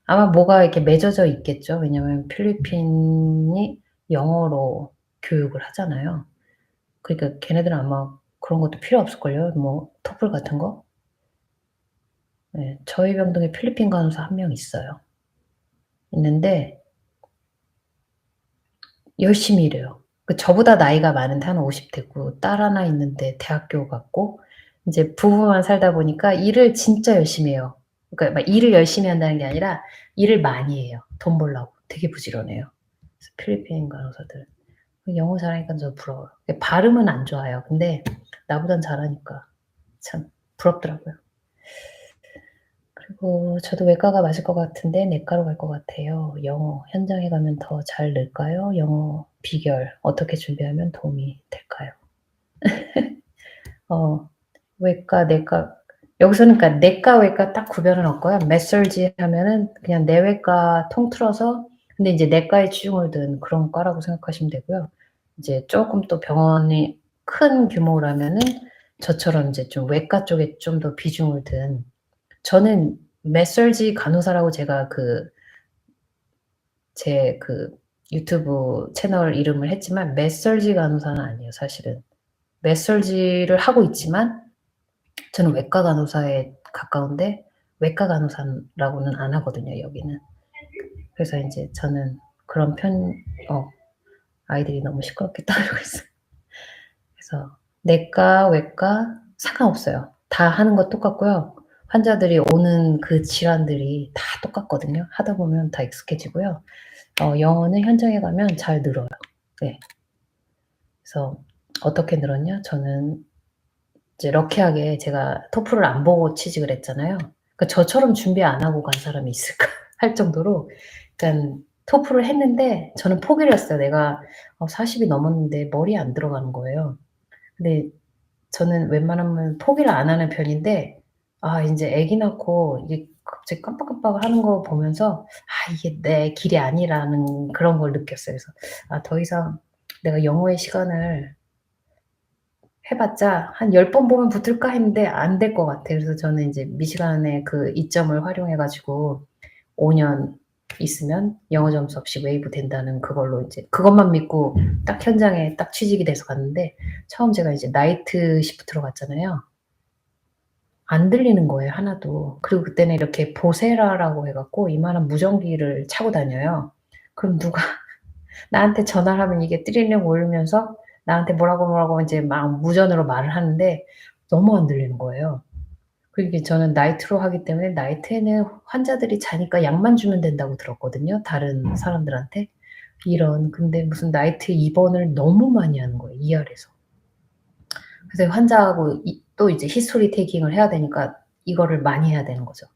아마 뭐가 이렇게 맺어져 있겠죠. 왜냐면 필리핀이 영어로 교육을 하잖아요. 그러니까 걔네들은 아마 그런 것도 필요 없을걸요. 뭐 토플 같은 거? 네. 저희 병동에 필리핀 간호사 한 명 있어요. 있는데 열심히 일해요. 그 저보다 나이가 많은데 한 50 대고 딸 하나 있는데 대학교 갔고 인제 부부만 살다 보니까 일을 진짜 열심히 해요. 그러니까 막 일을 열심히 한다는 게 아니라 일을 많이 해요, 돈 벌라고. 되게 부지런해요. 그래서 필리핀 간호사들. 그 영어 잘하니까 저 부러워요. 발음은 안 좋아요. 근데 나보단 잘하니까 참 부럽더라고요. 그리고 저도 외과가 맞을 것 같은데 내과로 갈 것 같아요. 영어 현장에 가면 더 잘 늘까요? 영어 비결 어떻게 준비하면 도움이 될까요? 어 외과, 내과 여기서는 그러니까 내과, 외과 딱 구별은 없고요. 메설지 하면은 그냥 내외과 통틀어서 근데 인제 내과에 치중을 둔 그런 과라고 생각하시면 되고요. 이제 쪼끔 또 병원이 큰 규모라면은 저처럼 인제 좀 외과 쪽에 좀 더 비중을 둔 저는 메설지 간호사라고 제가 제 유튜브 채널 이름을 했지만 메설지 간호사는 아니에요 사실은. 메설지를 하고 있지만 저는 외과 간호사에 가까운데 외과 간호사라고는 안 하거든요 여기는. 그래서 인제 저는 그런 어 아이들이 너무 시끄럽게 떠들고 있어요. 그래서 내과, 외과 상관없어요. 다 하는 거 똑같고요. 환자들이 오는 그 질환들이 다 똑같거든요. 하다 보면 다 익숙해지고요. 영어는 현장에 가면 잘 늘어요. 네. 그래서 어떻게 늘었냐? 저는 이제 럭키하게 제가 토플을 안 보고 취직을 했잖아요. 그러니까 저처럼 준비 안 하고 간 사람이 있을까 할 정도로 그러니깐 토플을 했는데 저는 포기를 했어요. 내가 40이 넘었는데 머리에 안 들어가는 거예요. 근데 저는 웬만하면 포기를 안 하는 편인데 인제 아기 낳고 이게 갑자기 깜빡깜빡 하는 거 보면서 '이게 내 길이 아니라는 그런 걸 느꼈어요. 그래서 더 이상 내가 영어의 시간을 해 봤자 한 10번 보면 붙을까?' 했는데 안 될 것 같아요. 그래서 저는 인제 미시간의 그 이점을 활용해 가지고 5년 있으면 영어 점수 없이 웨이브 된다는 그걸로 이제 그것만 믿고 딱 현장에 딱 취직이 돼서 갔는데 처음 제가 이제 나이트 시프트로 갔잖아요. 안 들리는 거예요 하나도. 그리고 그때는 이렇게 보세라라고 해 갖고 이만한 무전기를 차고 다녀요. 그럼 누가 나한테 전화를 하면 이게 띠리링 울리면서 나한테 뭐라고 인제 막 무전으로 말을 하는데 너무 안 들리는 거예요. 그리고 이게 저는 나이트로 하기 때문에 나이트에는 환자들이 자니까 약만 주면 된다고 들었거든요 다른 사람들한테. 이런 근데 무슨 나이트 입원을 너무 많이 하는 거예요 ER에서. 그래서 환자하고 또 이제 히스토리 테이킹을 해야 되니까 이거를 많이 해야 되는 거죠.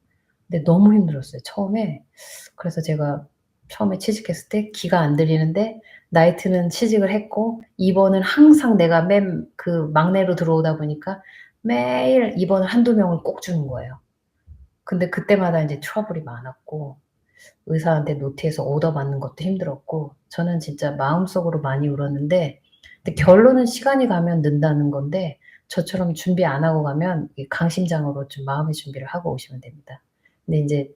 근데 너무 힘들었어요 처음에. 그래서 제가 처음에 취직했을 때 귀가 안 들리는데 나이트는 취직을 했고 입원은 항상 내가 맨 막내로 들어오다 보니까 매일 입원을 1-2 명을 꼭 주는 거예요. 근데 그때마다 인제 트러블이 많았고 의사한테 노티해서 오더 받는 것도 힘들었고 저는 진짜 마음속으로 많이 울었는데 근데 결론은 시간이 가면 는다는 건데 저처럼 준비 안 하고 가면 이 강심장으로 좀 마음의 준비를 하고 오시면 됩니다. 근데 인제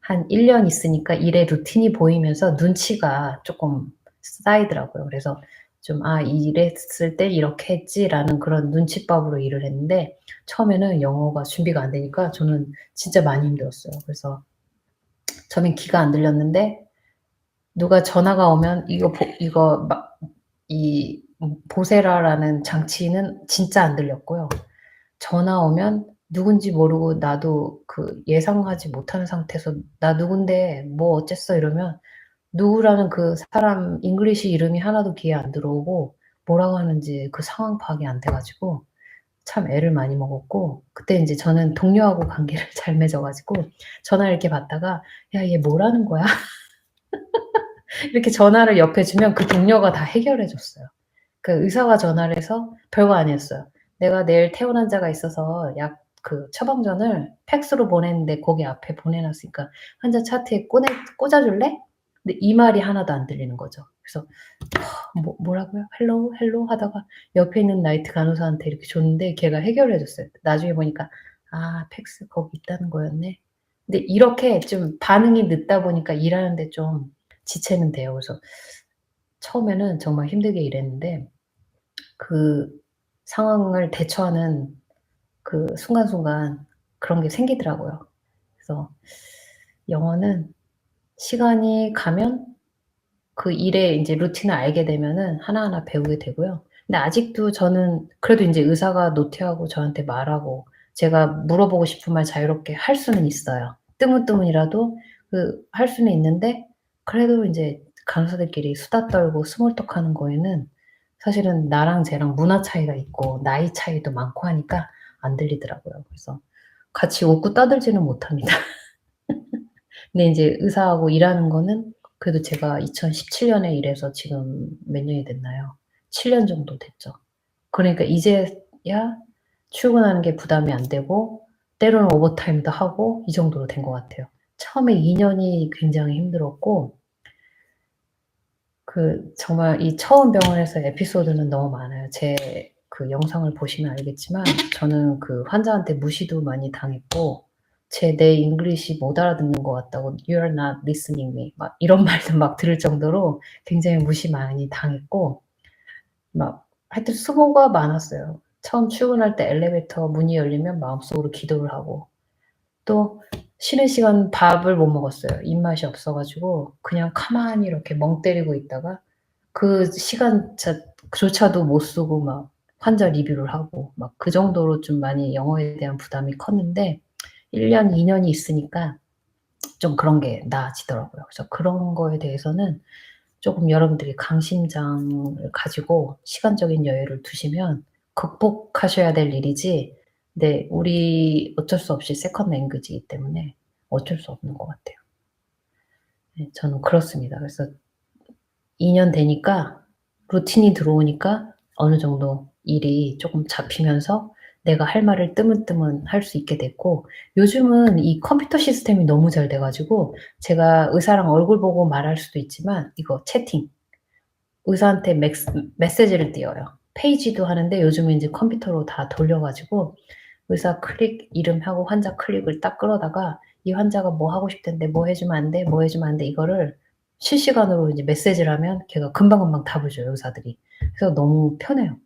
한 1년 있으니까 일의 루틴이 보이면서 눈치가 쪼끔 쌓이더라고요. 그래서 좀 '아 이랬을 때 이렇게 했지.'라는 그런 눈치밥으로 일을 했는데 처음에는 영어가 준비가 안 되니까 저는 진짜 많이 힘들었어요. 그래서 처음엔 귀가 안 들렸는데 누가 전화가 오면 이거 막 보세라라는 장치는 진짜 안 들렸고요. 전화 오면 누군지 모르고 나도 예상하지 못하는 상태에서 "나 누군데 뭐 어쨌어." 이러면 누구라는 그 사람 잉글리시 이름이 하나도 귀에 안 들어오고 뭐라고 하는지 그 상황 파악이 안 돼 가지고 참 애를 많이 먹었고 그때 인제 저는 동료하고 관계를 잘 맺어 가지고 전화를 이렇게 받다가 "야 얘 뭐라는 거야?" 이렇게 전화를 옆에 주면 그 동료가 다 해결해 줬어요. 그 의사가 전화를 해서 별거 아니었어요. "내가 내일 퇴원 환자가 있어서 약 그 처방전을 팩스로 보냈는데 거기 앞에 보내 놨으니까 환자 차트에 꺼내 꽂아 줄래?" 근데 이 말이 하나도 안 들리는 거죠. 그래서 뭐라고요? "헬로우, 헬로우." 하다가 옆에 있는 나이트 간호사한테 이렇게 줬는데 걔가 해결해 줬어요. 나중에 보니까 '아 팩스 거기 있다는 거였네.' 근데 이렇게 좀 반응이 늦다 보니까 일하는데 좀 지체는 돼요. 그래서 처음에는 정말 힘들게 일했는데 그 상황을 대처하는 그 순간순간 그런 게 생기더라고요. 그래서 영어는 시간이 가면 그 일의 인제 루틴을 알게 되면은 하나하나 배우게 되고요. 근데 아직도 저는 그래도 인제 의사가 노티하고 저한테 말하고 제가 물어보고 싶은 말 자유롭게 할 수는 있어요. 뜨문뜨문이라도 할 수는 있는데 그래도 인제 간호사들끼리 수다 떨고 스몰 톡하는 거에는 사실은 나랑 쟤랑 문화 차이가 있고 나이 차이도 많고 하니까 안 들리더라고요. 그래서 같이 웃고 떠들지는 못합니다. 근데 인제 의사하고 일하는 거는 그래도 제가 2017 년에 일해서 지금 몇 년이 됐나요? 7년 정도 됐죠. 그러니까 이제야 출근하는 게 부담이 안 되고 때로는 오버타임도 하고 이 정도로 된 것 같아요. 처음에 2 년이 굉장히 힘들었고 정말 이 처음 병원에서 에피소드는 너무 많아요. 제 그 영상을 보시면 알겠지만 저는 그 환자한테 무시도 많이 당했고 내 잉글리시 못 알아듣는 것 같다고 "You are not listening me." 막 이런 말도 막 들을 정도로 굉장히 무시 많이 당했고 막 하여튼 수고가 많았어요. 처음 출근할 때 엘리베이터 문이 열리면 마음속으로 기도를 하고 또 쉬는 시간 밥을 못 먹었어요. 입맛이 없어 가지고 그냥 가만히 이렇게 멍 때리고 있다가 그 시간 조차도 못 쓰고 막 환자 리뷰를 하고 막 그 정도로 좀 많이 영어에 대한 부담이 컸는데 1 년, 2 년이 있으니까 좀 그런 게 나아지더라고요. 그래서 그런 거에 대해서는 쪼금 여러분들이 강심장을 가지고 시간적인 여유를 두시면 극복하셔야 될 일이지 네 우리 어쩔 수 없이 세컨 랭귀지이기 때문에 어쩔 수 없는 것 같아요. 네 저는 그렇습니다. 그래서 2년 되니까 루틴이 들어오니까 어느 정도 일이 쪼끔 잡히면서 내가 할 말을 뜨문뜨문 할 수 있게 됐고 요즘은 이 컴퓨터 시스템이 너무 잘 돼 가지고 제가 의사랑 얼굴 보고 말할 수도 있지만 이거 채팅 의사한테 메시지를 띄워요. 페이지도 하는데 요즘은 인제 컴퓨터로 다 돌려 가지고 의사 클릭 이름하고 환자 클릭을 딱 끌어다가 이 환자가 뭐 하고 싶댄데 "뭐 해 주면 안 돼? 뭐 해 주면 안 돼?" 이거를 실시간으로 이제 메시지를 하면 걔가 금방금방 답을 줘요, 의사들이. 그래서 너무 편해요.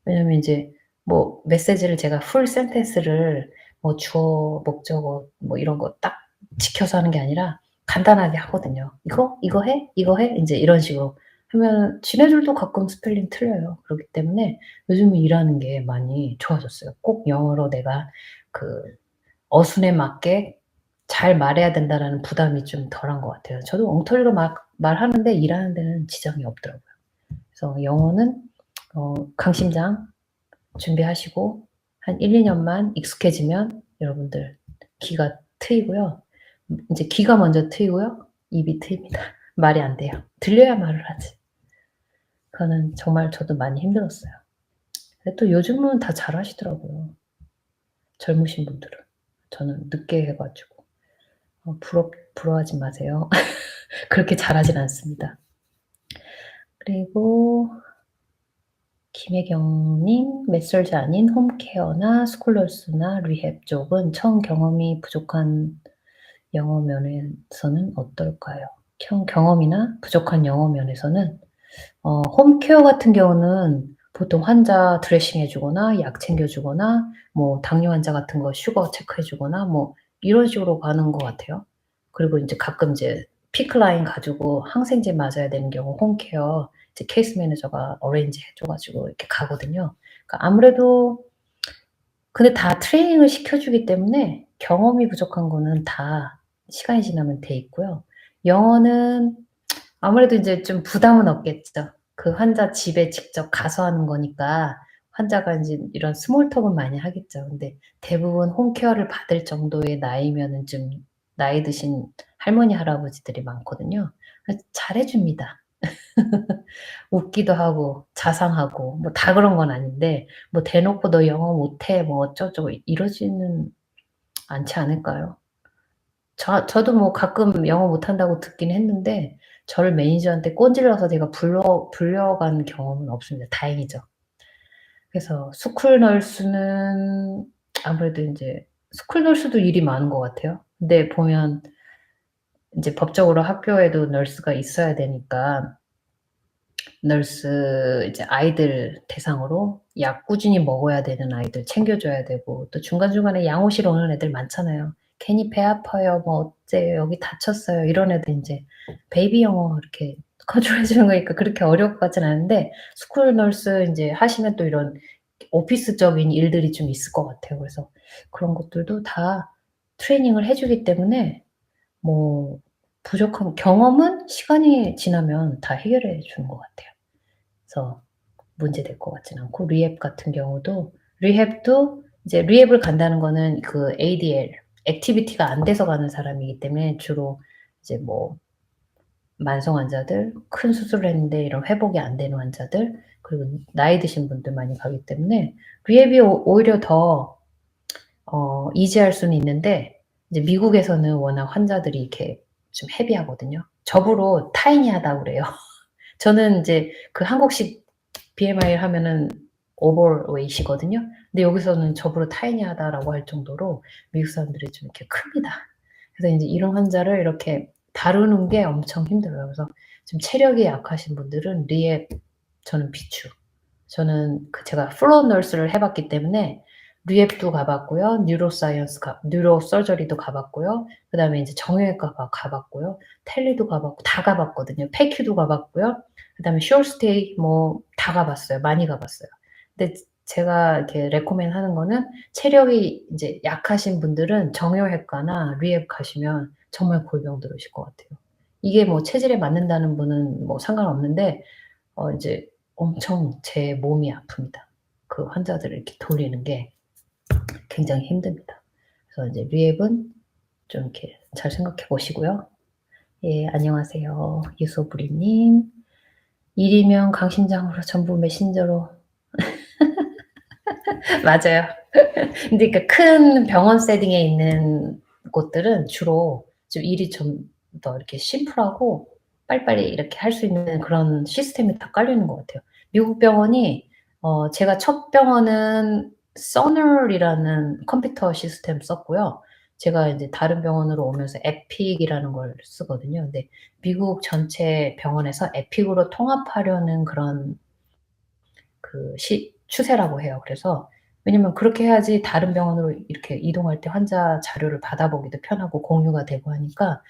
왜냐면 인제 뭐 메시지를 제가 풀 센텐스를 뭐 주어, 목적어 뭐 이런 거 딱 지켜서 하는 게 아니라 간단하게 하거든요. "이거? 이거 해? 이거 해?" 인제 이런 식으로 하면은 지네들도 가끔 스펠링 틀려요. 그렇기 때문에 요즘은 일하는 게 많이 좋아졌어요. 꼭 영어로 내가 그 어순에 맞게 잘 말해야 된다라는 부담이 좀 덜한 것 같아요. 저도 엉터리로 막 말하는데 일하는 데는 지장이 없더라고요. 그래서 영어는 강심장 준비하시고 한 1-2 년만 익숙해지면 여러분들 귀가 트이고요. 인제 귀가 먼저 트이고요. 입이 트입니다. 말이 안 돼요. 들려야 말을 하지. 그거는 정말 저도 많이 힘들었어요. 근데 또 요즘은 다 잘하시더라고요, 젊으신 분들은. 저는 늦게 해 가지고. 부러워하지 마세요. 그렇게 잘하진 않습니다. 그리고 김혜경 님 "메스얼즈 아닌 홈케어나 스쿨너스나 리헵 쪽은 처음 경험이 부족한 영어 면에서는 어떨까요?" 경험이나 부족한 영어 면에서는 홈케어 같은 경우는 보통 환자 드레싱 해 주거나 약 챙겨 주거나 뭐 당뇨 환자 같은 거 슈거 체크해 주거나 뭐 이런 식으로 가는 것 같아요. 그리고 인제 가끔 이제 피크 라인 가지고 항생제 맞아야 되는 경우 홈케어 이제 케이스 매니저가 어레인지 해 줘 가지고 이렇게 가거든요. 그러니까 아무래도 근데 다 트레이닝을 시켜 주기 때문에 경험이 부족한 거는 다 시간이 지나면 돼 있고요. 영어는 아무래도 인제 좀 부담은 없겠죠. 그 환자 집에 직접 가서 하는 거니까 환자가 인제 이런 스몰 톡은 많이 하겠죠. 근데 대부분 홈케어를 받을 정도의 나이면은 좀 나이 드신 할머니, 할아버지들이 많거든요. 그래서 잘해 줍니다. 웃기도 하고 자상하고 뭐 다 그런 건 아닌데 뭐 대놓고 "너 영어 못해." 뭐 어쩌고저쩌고 이러지는 않지 않을까요? 저도 뭐 가끔 영어 못한다고 듣긴 했는데 저를 매니저한테 꼰질러서 제가 불려간 경험은 없습니다. 다행이죠. 그래서 스쿨 널스는 아무래도 인제 스쿨 널스도 일이 많은 것 같아요. 근데 보면 인제 법적으로 학교에도 널스가 있어야 되니까 널스 이제 아이들 대상으로 약 꾸준히 먹어야 되는 아이들 챙겨 줘야 되고 또 중간중간에 양호실 오는 애들 많잖아요. "괜히 배 아파요." 뭐 "어째요. 여기 다쳤어요." 이런 애들 인제 베이비 영어 이렇게 컨트롤해 주는 거니까 그렇게 어려울 것 같진 않은데 스쿨 널스 인제 하시면 또 이런 오피스적인 일들이 좀 있을 것 같아요. 그래서 그런 것들도 다 트레이닝을 해 주기 때문에 뭐 부족한 경험은 시간이 지나면 다 해결해 주는 것 같아요. 그래서 문제될 것 같진 않고 리헵 같은 경우도 리헵도 이제 리헵을 간다는 거는 그 ADL 액티비티가 안 돼서 가는 사람이기 때문에 주로 이제 뭐 만성 환자들, 큰 수술을 했는데 이런 회복이 안 되는 환자들 그리고 나이 드신 분들 많이 가기 때문에 리헵이 오히려 더 이지할 수는 있는데 이제 미국에서는 워낙 환자들이 이렇게 좀 헤비하거든요. 저보러 타이니하다고 그래요. 저는 인제 그 한국식 BMI를 하면은 오버웨이트이거든요. 근데 여기서는 저보러 타이니하다라고 할 정도로 미국 사람들이 좀 이렇게 큽니다. 그래서 인제 이런 환자를 이렇게 다루는 게 엄청 힘들어요. 그래서 좀 체력이 약하신 분들은 리헵 저는 비추. 저는 그 제가 플로어 널스를 해 봤기 때문에 리헵도 가 봤고요. 뉴로 서저리도 가 봤고요. 그다음에 인제 정형외과 가 봤고요. 텔리도 가 봤고 다 가 봤거든요. 패큐도 가 봤고요. 그다음에 숄스테이 뭐 다 가 봤어요. 많이 가 봤어요. 근데 제가 이렇게 레코멘드 하는 거는 체력이 인제 약하신 분들은 정형외과나 리헵 가시면 정말 골병 들으실 것 같아요. 이게 뭐 체질에 맞는다는 분은 뭐 상관없는데 인제 엄청 제 몸이 아픕니다. 그 환자들을 이렇게 돌리는 게 굉장히 힘듭니다. 그래서 인제 리헵은 좀 이렇게 잘 생각해 보시고요. 예 안녕하세요. 유소부리 님. 일이면 강심장으로 전부 메신저로 맞아요. 근데 그러니까 큰 병원 세팅에 있는 곳들은 주로 좀 일이 좀 더 이렇게 심플하고 빨리빨리 이렇게 할 수 있는 그런 시스템이 다 깔려 있는 것 같아요. 미국 병원이 제가 첫 병원은 Cerner이라는 컴퓨터 시스템 썼고요. 제가 인제 다른 병원으로 오면서 에픽이라는 걸 쓰거든요. 근데 미국 전체 병원에서 에픽으로 통합하려는 그런 그 추세라고 해요. 그래서 왜냐면 그렇게 해야지 다른 병원으로 이렇게 이동할 때 환자 자료를 받아보기도 편하고 공유가 되고 하니까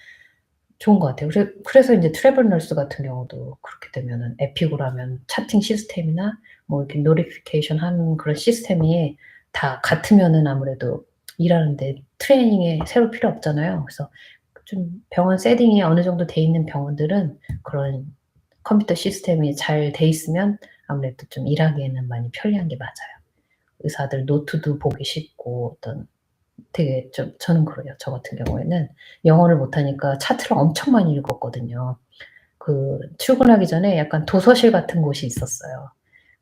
좋은 것 같아요. 그래서 인제 트래블 널스 같은 경우도 그렇게 되면은 에픽으로 하면 차팅 시스템이나 뭐 이렇게 노티피케이션 하는 그런 시스템이 다 같으면은 아무래도 일하는 데 트레이닝이 새로 필요 없잖아요. 그래서 좀 병원 세팅이 어느 정도 돼 있는 병원들은 그런 컴퓨터 시스템이 잘 돼 있으면 아무래도 좀 일하기에는 많이 편리한 게 맞아요. 의사들 노트도 보기 쉽고 어떤 되게 좀 저는 그래요. 저 같은 경우에는 영어를 못하니까 차트를 엄청 많이 읽었거든요. 그 출근하기 전에 약간 도서실 같은 곳이 있었어요.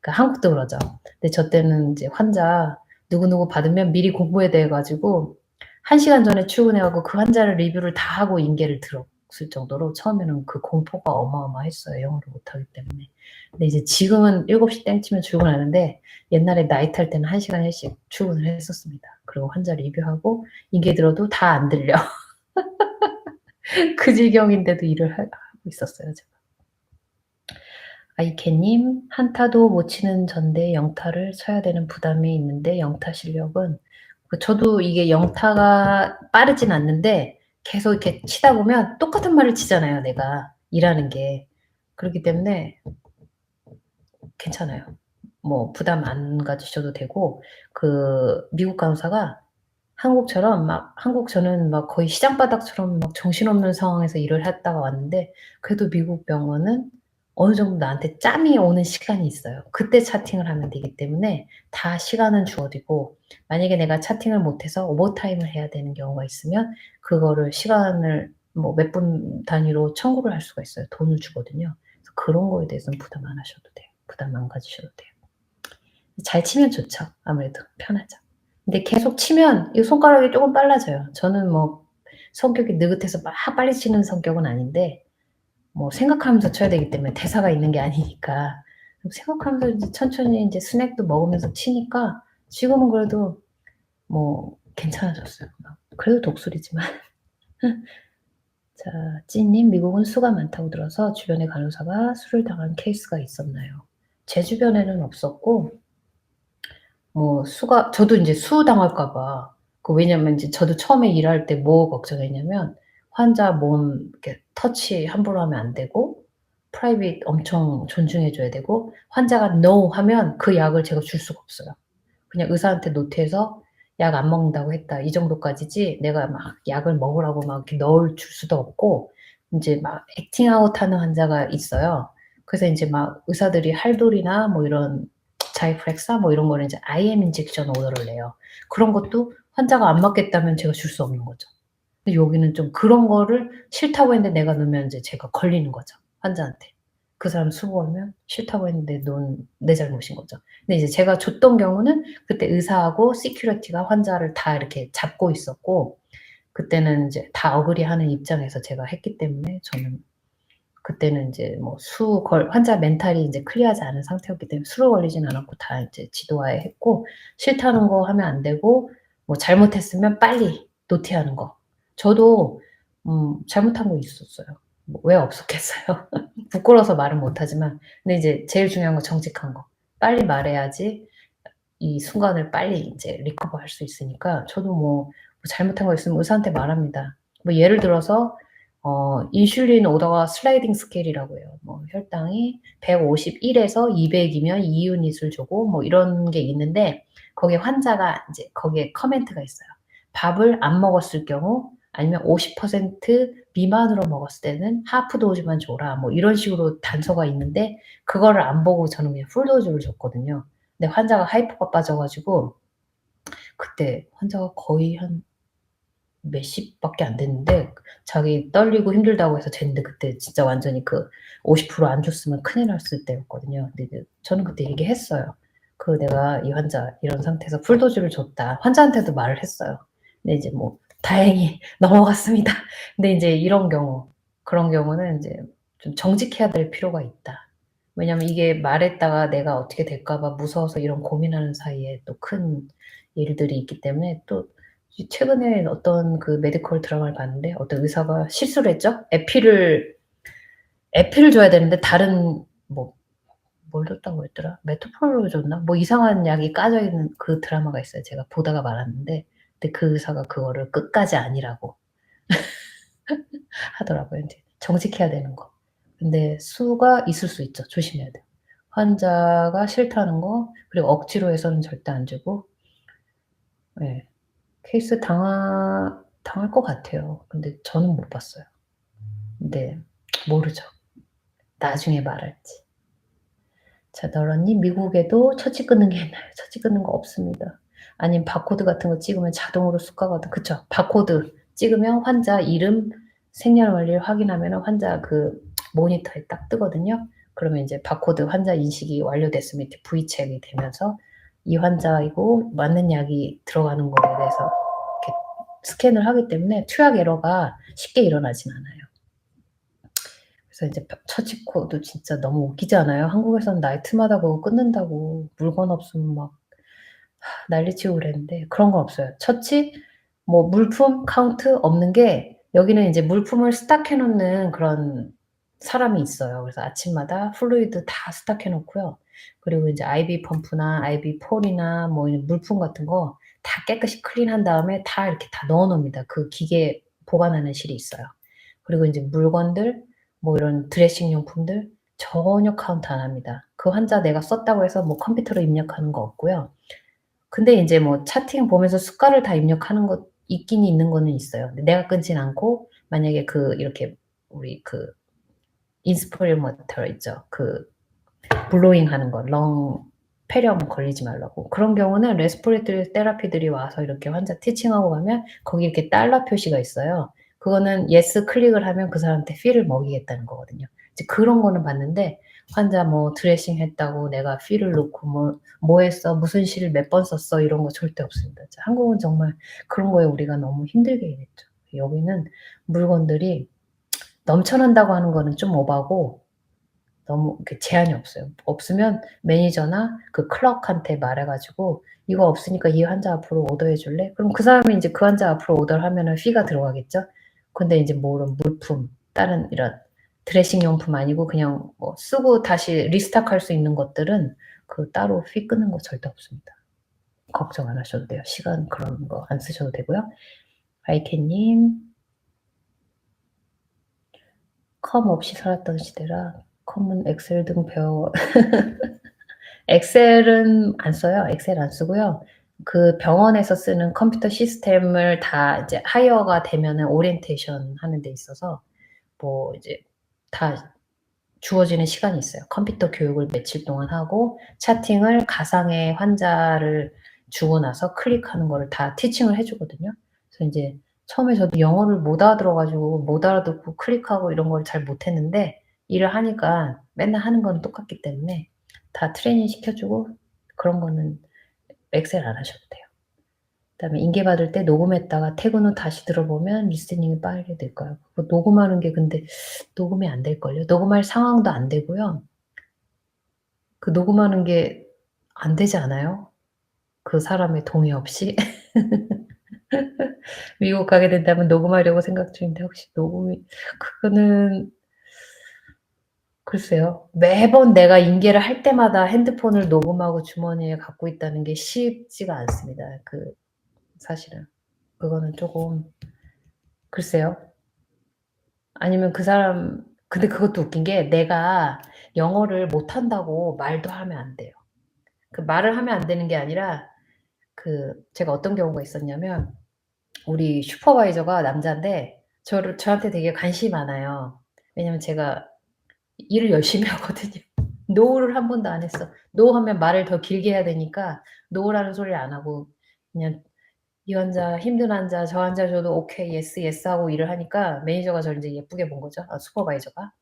그러니까 한국도 그러죠. 근데 저 때는 이제 환자 누구누구 받으면 미리 공부해야 돼 가지고 1 시간 전에 출근해 갖고 그 환자를 리뷰를 다 하고 인계를 들었을 정도로 처음에는 그 공포가 어마어마했어요, 영어를 못하기 때문에. 근데 이제 지금은 7시 땡 치면 출근하는데 옛날에 나이 탈 때는 1 시간 일씩 출근을 했었습니다. 그리고 환자 리뷰하고 인계 들어도 다 안 들려. 그 지경인데도 일을 하고 있었어요, 제가. 아이케님, 한타도 못 치는 전데 영타를 쳐야 되는 부담이 있는데 영타 실력은 저도 이게 영타가 빠르진 않는데 계속 이렇게 치다 보면 똑같은 말을 치잖아요, 내가 일하는 게. 그렇기 때문에 괜찮아요. 뭐 부담 안 가지셔도 되고 미국 간호사가 한국 저는 막 거의 시장바닥처럼 막 정신없는 상황에서 일을 했다가 왔는데 그래도 미국 병원은 어느 정도 나한테 짬이 오는 시간이 있어요. 그때 차팅을 하면 되기 때문에 다 시간은 주어지고 만약에 내가 차팅을 못해서 오버타임을 해야 되는 경우가 있으면 그거를 시간을 뭐 몇 분 단위로 청구를 할 수가 있어요. 돈을 주거든요. 그래서 그런 거에 대해서는 부담 안 하셔도 돼요. 부담 안 가지셔도 돼요. 잘 치면 좋죠. 아무래도 편하죠. 근데 계속 치면 이 손가락이 쪼금 빨라져요. 저는 뭐 성격이 느긋해서 막 빨리 치는 성격은 아닌데 뭐 생각하면서 쳐야 되기 때문에 대사가 있는 게 아니니까 생각하면서 이제 천천히 인제 스낵도 먹으면서 치니까 지금은 그래도 뭐 괜찮아졌어요. 그래도 독수리지만. 자, 찌님 "미국은 수가 많다고 들어서 주변의 간호사가 수를 당한 케이스가 있었나요?" 제 주변에는 없었고 뭐 수가 저도 인제 수 당할까 봐 왜냐면 인제 저도 처음에 일할 때 뭐 걱정했냐면 환자 몸 이렇게 터치 함부로 하면 안 되고 프라이빗 엄청 존중해 줘야 되고 환자가 "No." 하면 그 약을 제가 줄 수가 없어요. 그냥 의사한테 노트에서 "약 안 먹는다고 했다." 이 정도까지지 내가 막 약을 먹으라고 막 이렇게 넣을 줄 수도 없고 인제 막 액팅 아웃 하는 환자가 있어요. 그래서 인제 막 의사들이 할돌이나 뭐 이런 자이프렉사 뭐 이런 거를 이제 IM 인젝션 오더를 내요. 그런 것도 환자가 안 맞겠다면 제가 줄 수 없는 거죠. 근데 여기는 좀 그런 거를 싫다고 했는데 내가 넣으면 인제 제가 걸리는 거죠, 환자한테. 그 사람 수고하면 싫다고 했는데 넌 내 잘못인 거죠. 근데 이제 제가 줬던 경우는 그때 의사하고 시큐리티가 환자를 다 이렇게 잡고 있었고 그때는 인제 다 어그리하는 입장에서 제가 했기 때문에 저는 그때는 인제 뭐 환자 멘탈이 인제 클리어하지 않은 상태였기 때문에 수를 걸리진 않았고 다 이제 지도하에 했고 싫다는 거 하면 안 되고 뭐 잘못했으면 빨리 노티하는 거. 저도 잘못한 거 있었어요. 뭐 왜 없었겠어요. 부끄러워서 말은 못 하지만 근데 이제 제일 중요한 건 정직한 거. 빨리 말해야지 이 순간을 빨리 인제 리커버 할 수 있으니까 저도 뭐 잘못한 거 있으면 의사한테 말합니다. 뭐 예를 들어서 인슐린 오더가 슬라이딩 스케일이라고 해요. 뭐 혈당이 151 에서 200 이면 2 유닛을 주고 뭐 이런 게 있는데 거기에 환자가 인제 거기에 코멘트가 있어요. 밥을 안 먹었을 경우 아니면 50% 미만으로 먹었을 때는 하프 도즈만 줘라. 뭐 이런 식으로 단서가 있는데 그거를 안 보고 저는 그냥 풀 도즈를 줬거든요. 근데 환자가 하이퍼가 빠져 가지고 그때 환자가 거의 한 몇십밖에 안 됐는데 자기 떨리고 힘들다고 해서 쟀는데 그때 진짜 완전히 50% 안 줬으면 큰일 났을 때였거든요. 근데 이제 저는 그때 얘기했어요. "내가 이 환자 이런 상태에서 풀도즈를 줬다." 환자한테도 말을 했어요. 근데 이제 뭐 다행히 넘어갔습니다. 근데 인제 이런 경우 그런 경우는 인제 좀 정직해야 될 필요가 있다. 왜냐면 이게 말했다가 내가 어떻게 될까 봐 무서워서 이런 고민하는 사이에 또 큰 일들이 있기 때문에 또 최근에 어떤 메디컬 드라마를 봤는데 어떤 의사가 실수를 했죠. 에피를 줘야 되는데 다른 뭘 줬다고 했더라? 메토프롤을 줬나? 뭐 이상한 약이 까져 있는 그 드라마가 있어요. 제가 보다가 말았는데 근데 그 의사가 그거를 끝까지 아니라고 하더라고요. 인제 정직해야 되는 거. 근데 수가 있을 수 있죠. 조심해야 돼요. 환자가 싫다는 거 그리고 억지로 해서는 절대 안 주고 예. 케이스 당할 것 같아요. 근데 저는 못 봤어요. 근데 모르죠. 나중에 말할지. 자 너런님 "미국에도 처치 끊는 게 있나요?" 처치 끊는 거 없습니다. 아니면 바코드 같은 거 찍으면 자동으로 수가가 그쵸. 바코드 찍으면 환자 이름, 생년월일 확인하면은 환자 모니터에 딱 뜨거든요. 그러면 인제 바코드 환자 인식이 완료됐으면 이렇게 V체크이 되면서 이 환자이고 맞는 약이 들어가는 거에 대해서 이렇게 스캔을 하기 때문에 투약 에러가 쉽게 일어나진 않아요. 그래서 인제 처치 코드 진짜 너무 웃기지 않아요? 한국에서는 나이트마다 그거 끊는다고 물건 없으면 막 난리치고 그랬는데 그런 건 없어요. 처치 뭐 물품 카운트 없는 게 여기는 인제 물품을 스탁해 놓는 그런 사람이 있어요. 그래서 아침마다 플루이드 다 스탁해 놓고요. 그리고 인제 IV 펌프나 IV 폴이나 뭐 이런 물품 같은 거 다 깨끗이 클린한 다음에 다 이렇게 다 넣어 놓습니다. 그 기계 보관하는 실이 있어요. 그리고 인제 물건들 뭐 이런 드레싱 용품들 전혀 카운트 안 합니다. 그 환자 내가 썼다고 해서 뭐 컴퓨터로 입력하는 거 없고요. 근데 인제 뭐 차팅 보면서 숫가를 다 입력하는 것 있긴 있는 거는 있어요. 근데 내가 끊진 않고 만약에 이렇게 우리 인스피로미터 있죠. 블로잉 하는 거 폐렴 걸리지 말라고. 그런 경우는 레스피레이터리 테라피들이 와서 이렇게 환자 티칭하고 가면 거기 이렇게 달러 표시가 있어요. 그거는 예스 클릭을 하면 그 사람한테 fee를 먹이겠다는 거거든요. 이제 그런 거는 봤는데 환자 뭐 드레싱 했다고 내가 fee를 넣고 뭐 했어? 무슨 시를 몇 번 썼어? 이런 거 절대 없습니다. 한국은 정말 그런 거에 우리가 너무 힘들게 일했죠. 여기는 물건들이 넘쳐난다고 하는 거는 좀 오바고 너무 이렇게 제한이 없어요. 없으면 매니저나 그 클럭한테 말해 가지고 "이거 없으니까 이 환자 앞으로 오더해 줄래?" 그럼 그 사람이 인제 그 환자 앞으로 오더를 하면은 fee가 들어가겠죠. 근데 인제 뭐 이런 물품 다른 이런 드레싱 용품 아니고 그냥 뭐 쓰고 다시 리스탁할 수 있는 것들은 그 따로 fee 끊는 거 절대 없습니다. 걱정 안 하셔도 돼요. 시간 그런 거 안 쓰셔도 되고요. 아이캣님 컴 없이 살았던 시대라 컴은 엑셀 등 배워 엑셀은 안 써요. 엑셀 안 쓰고요. 그 병원에서 쓰는 컴퓨터 시스템을 다 이제 하이어가 되면은 오리엔테이션 하는 데 있어서 뭐 이제 다 주어지는 시간이 있어요. 컴퓨터 교육을 며칠 동안 하고 차팅을 가상의 환자를 주고 나서 클릭하는 거를 다 티칭을 해 주거든요. 그래서 인제 처음에 저도 영어를 못 알아들어 가지고 못 알아듣고 클릭하고 이런 걸 잘 못했는데 일을 하니까 맨날 하는 건 똑같기 때문에 다 트레이닝 시켜 주고 그런 거는 엑셀 안 하셔도 돼요. 그다음에 인계 받을 때 녹음했다가 퇴근 후 다시 들어보면 리스닝이 빨리 될 거예요. 그 녹음하는 게 근데 녹음이 안 될걸요. 녹음할 상황도 안 되고요. 그 녹음하는 게 안 되지 않아요? 그 사람의 동의 없이? 미국 가게 된다면 녹음하려고 생각 중인데 혹시 녹음이 그거는 글쎄요. 매번 내가 인계를 할 때마다 핸드폰을 녹음하고 주머니에 갖고 있다는 게 쉽지가 않습니다. 그 사실은. 그거는 쪼금 글쎄요. 아니면 그 사람 근데 그것도 웃긴 게 내가 영어를 못한다고 말도 하면 안 돼요. 그 말을 하면 안 되는 게 아니라 그 제가 어떤 경우가 있었냐면 우리 슈퍼바이저가 남잔데 저한테 되게 관심이 많아요. 왜냐면 제가 일을 열심히 하거든요. 노를 한 번도 안 했어. 노 하면 말을 더 길게 해야 되니까 노라는 소리를 안 하고 그냥 이 환자 힘든 환자 저 환자 줘도 오케이 예스, 예스 하고 일을 하니까 매니저가 저를 인제 예쁘게 본 거죠. 슈퍼바이저가.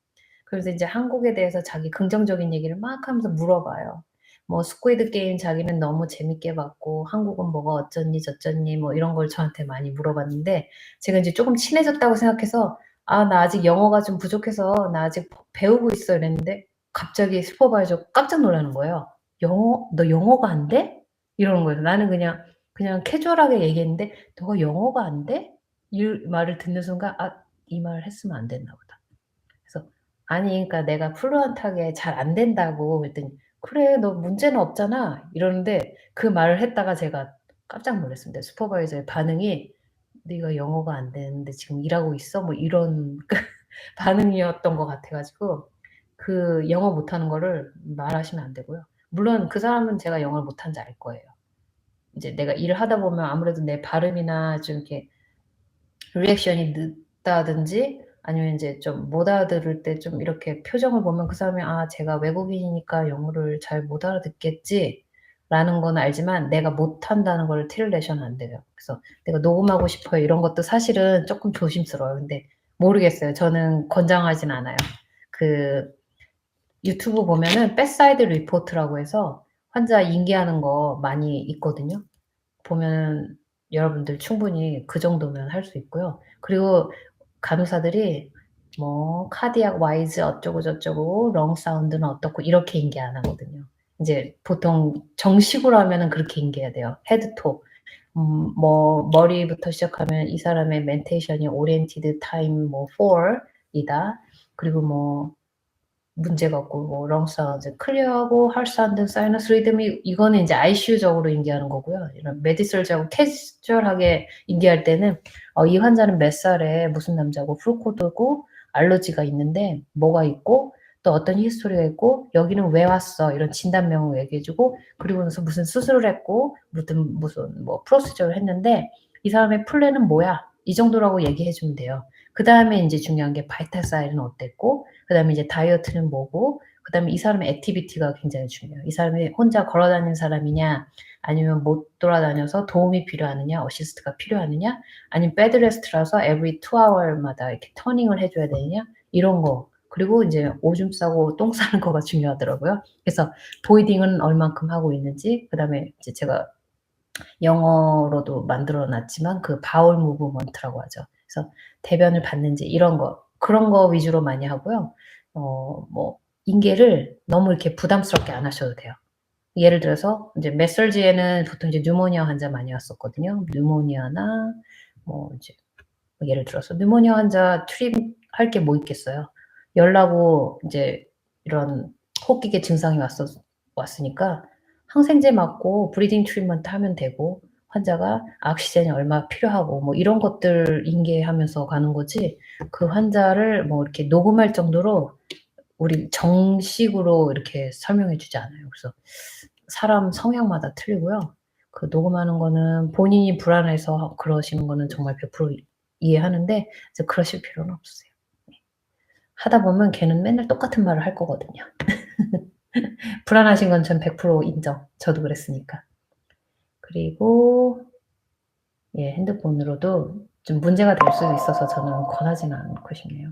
그래서 인제 한국에 대해서 자기 긍정적인 얘기를 막 하면서 물어봐요. 뭐 스퀴드 게임 자기는 너무 재밌게 봤고 한국은 뭐가 어쩌니 저쩌니 뭐 이런 걸 저한테 많이 물어봤는데 제가 인제 쪼금 친해졌다고 생각해서 "아 나 아직 영어가 좀 부족해서 나 아직 배우고 있어." 이랬는데 갑자기 슈퍼바이저가 깜짝 놀라는 거예요. "영어 너 영어가 안 돼?" 이러는 거예요. 나는 그냥 캐주얼하게 얘기했는데 "너가 영어가 안 돼?" 이 말을 듣는 순간 '아 이 말을 했으면 안 됐나 보다.' 그래서 "아니 그러니까 내가 플루언트하게 잘 안 된다고." 그랬더니 "그래 너 문제는 없잖아." 이러는데 그 말을 했다가 제가 깜짝 놀랐습니다. 슈퍼바이저의 반응이 "네가 영어가 안 되는데 지금 일하고 있어?" 뭐 이런 반응이었던 것 같아 가지고 그 영어 못하는 거를 말하시면 안 되고요. 물론 그 사람은 제가 영어를 못하는지 알 거예요. 이제 내가 일을 하다 보면 아무래도 내 발음이나 좀 이렇게 리액션이 늦다든지 아니면 인제 좀 못 알아들을 때 좀 이렇게 표정을 보면 그 사람이 '아 제가 외국인이니까 영어를 잘 못 알아듣겠지.'라는 건 알지만 내가 못한다는 걸 티를 내셔는 안 돼요. 그래서 "내가 녹음하고 싶어요." 이런 것도 사실은 쪼끔 조심스러워요. 근데 모르겠어요. 저는 권장하진 않아요. 그 유튜브 보면은 백사이드 리포트라고 해서 환자 인계하는 거 많이 있거든요. 보면은 여러분들 충분히 그 정도면 할 수 있고요. 그리고 간호사들이 뭐 카디악 와이즈 어쩌고 저쩌고 렁 사운드는 어떻고 이렇게 인계 안 하거든요. 인제 보통 정식으로 하면은 그렇게 인계해야 돼요. 헤드 톡. 뭐 머리부터 시작하면 이 사람의 멘테이션이 오리엔티드 타임 뭐 4 이다. 그리고 뭐 문제가 없고 뭐 렁 사운드 클리어하고 할 사운드 사이너스 리듬이 이거는 인제 ICU적으로 인계하는 거고요. 이런 메디설적으로 캐주얼하게 인계할 때는 이 환자는 몇 살에 무슨 남자고 풀 코드고 알러지가 있는데 뭐가 있고 또 어떤 히스토리가 있고 여기는 왜 왔어 이런 진단명을 얘기해 주고 그리고 나서 무슨 수술을 했고 무슨 뭐 프로시저를 했는데 이 사람의 플랜은 뭐야? 이 정도라고 얘기해 주면 돼요. 그다음에 인제 중요한 게 바이탈 사인은 어땠고 그다음에 이제 다이어트는 뭐고 그다음에 이 사람의 액티비티가 굉장히 중요해요. 이 사람이 혼자 걸어 다니는 사람이냐 아니면 못 돌아다녀서 도움이 필요하느냐 어시스트가 필요하느냐 아니면 베드 레스트라서 every 2 hour마다 이렇게 터닝을 해 줘야 되느냐 이런 거. 그리고 인제 오줌 싸고 똥 싸는 거가 중요하더라고요. 그래서 보이딩은 얼만큼 하고 있는지 그다음에 이제 제가 영어로도 만들어 놨지만 그 바울 무브먼트라고 하죠. 그래서 대변을 받는지 이런 거 그런 거 위주로 많이 하고요. 뭐 인계를 너무 이렇게 부담스럽게 안 하셔도 돼요. 예를 들어서 인제 메설지에는 보통 이제 뉴모니아 환자 많이 왔었거든요. 뉴모니아나 뭐 이제 뭐 예를 들어서 뉴모니아 환자 트림할 게 뭐 있겠어요. 열 나고 인제 이런 호흡기계 증상이 왔으니까 항생제 맞고 브리딩 트리트먼트 하면 되고 환자가 억시젠이 얼마 필요하고 뭐 이런 것들 인계하면서 가는 거지 그 환자를 뭐 이렇게 녹음할 정도로 우리 정식으로 이렇게 설명해 주지 않아요. 그래서 사람 성향마다 틀리고요. 그 녹음하는 거는 본인이 불안해서 그러시는 거는 정말 100% 이해하는데 이제 그러실 필요는 없으세요. 네. 하다 보면 걔는 맨날 똑같은 말을 할 거거든요. 불안하신 건 전 100% 인정. 저도 그랬으니까. 그리고 예 핸드폰으로도 좀 문제가 될 수도 있어서 저는 권하지는 않고 싶네요.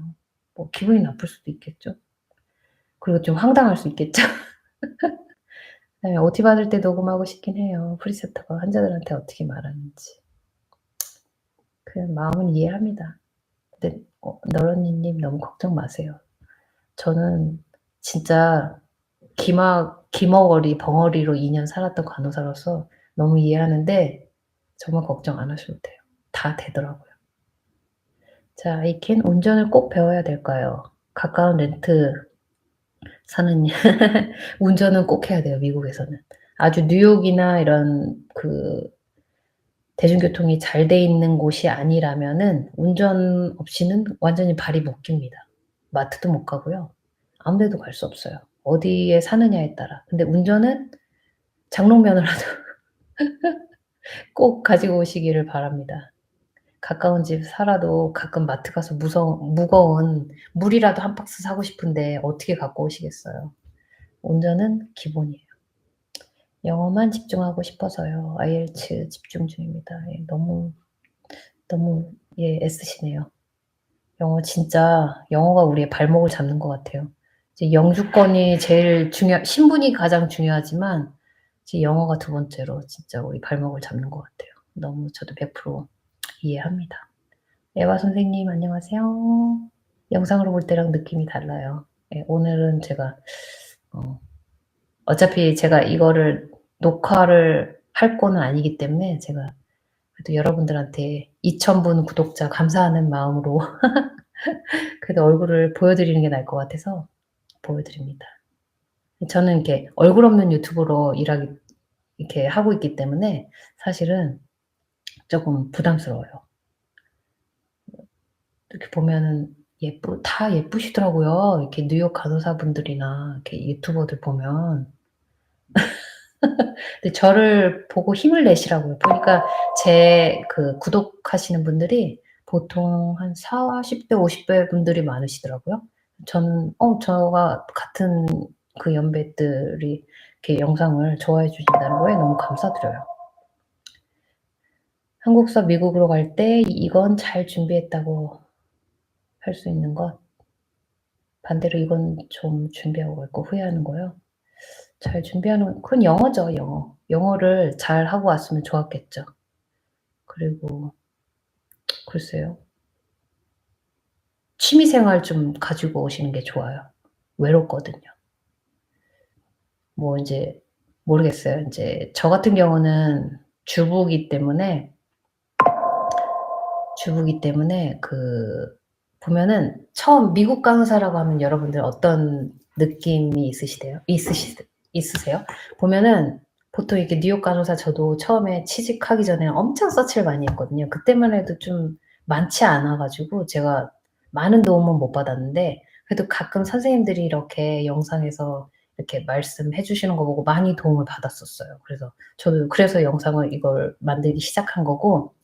뭐 기분이 나쁠 수도 있겠죠. 그리고 좀 황당할 수 있겠죠. 네. OT 받을 때 녹음하고 싶긴 해요. 프리세터가 환자들한테 어떻게 말하는지. 그 마음은 이해합니다. 근데 너런니님 너무 걱정 마세요. 저는 진짜 기머거리 벙어리로 2년 살았던 간호사로서 너무 이해하는데 정말 걱정 안 하셔도 돼요. 다 되더라고요. 자, 이켄 운전을 꼭 배워야 될까요? 가까운 렌트 사는 운전은 꼭 해야 돼요, 미국에서는. 아주 뉴욕이나 이런 그 대중교통이 잘 돼 있는 곳이 아니라면은 운전 없이는 완전히 발이 묶입니다. 마트도 못 가고요. 아무 데도 갈 수 없어요. 어디에 사느냐에 따라. 근데 운전은 장롱면허라도 꼭 가지고 오시기를 바랍니다. 가까운 집 살아도 가끔 마트 가서 무거운 물이라도 한 박스 사고 싶은데 어떻게 갖고 오시겠어요. 운전은 기본이에요. 영어만 집중하고 싶어서요. IELTS 집중 중입니다. 예 너무 예 애쓰시네요. 영어가 우리의 발목을 잡는 것 같아요. 이제 영주권이 제일 신분이 가장 중요하지만 이제 영어가 두 번째로 진짜 우리 발목을 잡는 것 같아요. 너무 저도 100% 이해합니다. 에바 선생님 안녕하세요. 영상으로 볼 때랑 느낌이 달라요. 예 오늘은 제가 어차피 제가 이거를 녹화를 할 거는 아니기 때문에 제가 그래도 여러분들한테 2,000분 구독자 감사하는 마음으로 그래도 얼굴을 보여드리는 게 나을 것 같아서 보여드립니다. 저는 이렇게 얼굴 없는 유튜브로 이렇게 하고 있기 때문에 사실은 조금 부담스러워요. 이렇게 보면은 다 예쁘시더라고요. 이렇게 뉴욕 간호사분들이나 이렇게 유튜버들 보면. 근데 저를 보고 힘을 내시라고요. 보니까 제 그 구독하시는 분들이 보통 한 40대 50대 분들이 많으시더라고요. 저는 저와 같은 그 연배들이 이렇게 영상을 좋아해 주신다는 거에 너무 감사드려요. 한국서 미국으로 갈 때 이건 잘 준비했다고 할 수 있는 것, 반대로 이건 좀 준비하고 갈 거 후회하는 거요. 잘 준비하는 그건 영어죠, 영어. 영어를 잘하고 왔으면 좋았겠죠. 그리고 글쎄요. 취미 생활 좀 가지고 오시는 게 좋아요. 외롭거든요. 뭐 인제 모르겠어요. 인제 저 같은 경우는 주부기 때문에 그 보면은 처음 미국 간호사라고 하면 여러분들 어떤 느낌이 있으세요? 보면은 보통 이렇게 뉴욕 간호사 저도 처음에 취직하기 전에 엄청 서치를 많이 했거든요. 그때만 해도 좀 많지 않아 가지고 제가 많은 도움은 못 받았는데 그래도 가끔 선생님들이 이렇게 영상에서 이렇게 말씀해 주시는 거 보고 많이 도움을 받았었어요. 그래서 저도 그래서 영상을 이걸 만들기 시작한 거고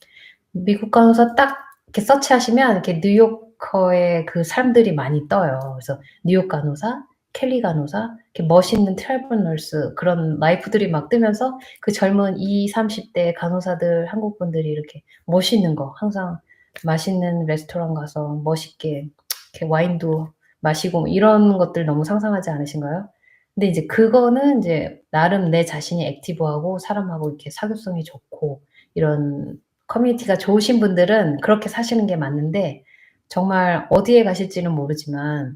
미국 간호사 딱 이렇게 서치하시면 이렇게 뉴요커의 그 삶들이 많이 떠요. 그래서 뉴욕 간호사, 켈리 간호사, 이렇게 멋있는 트래블 널스 그런 라이프들이 막 뜨면서 그 젊은 20-30대 간호사들 한국 분들이 이렇게 멋있는 거 항상 맛있는 레스토랑 가서 멋있게 이렇게 와인도 마시고 이런 것들 너무 상상하지 않으신가요? 근데 이제 그거는 인제 나름 내 자신이 액티브하고 사람하고 이렇게 사교성이 좋고 이런 커뮤니티가 좋으신 분들은 그렇게 사시는 게 맞는데 정말 어디에 가실지는 모르지만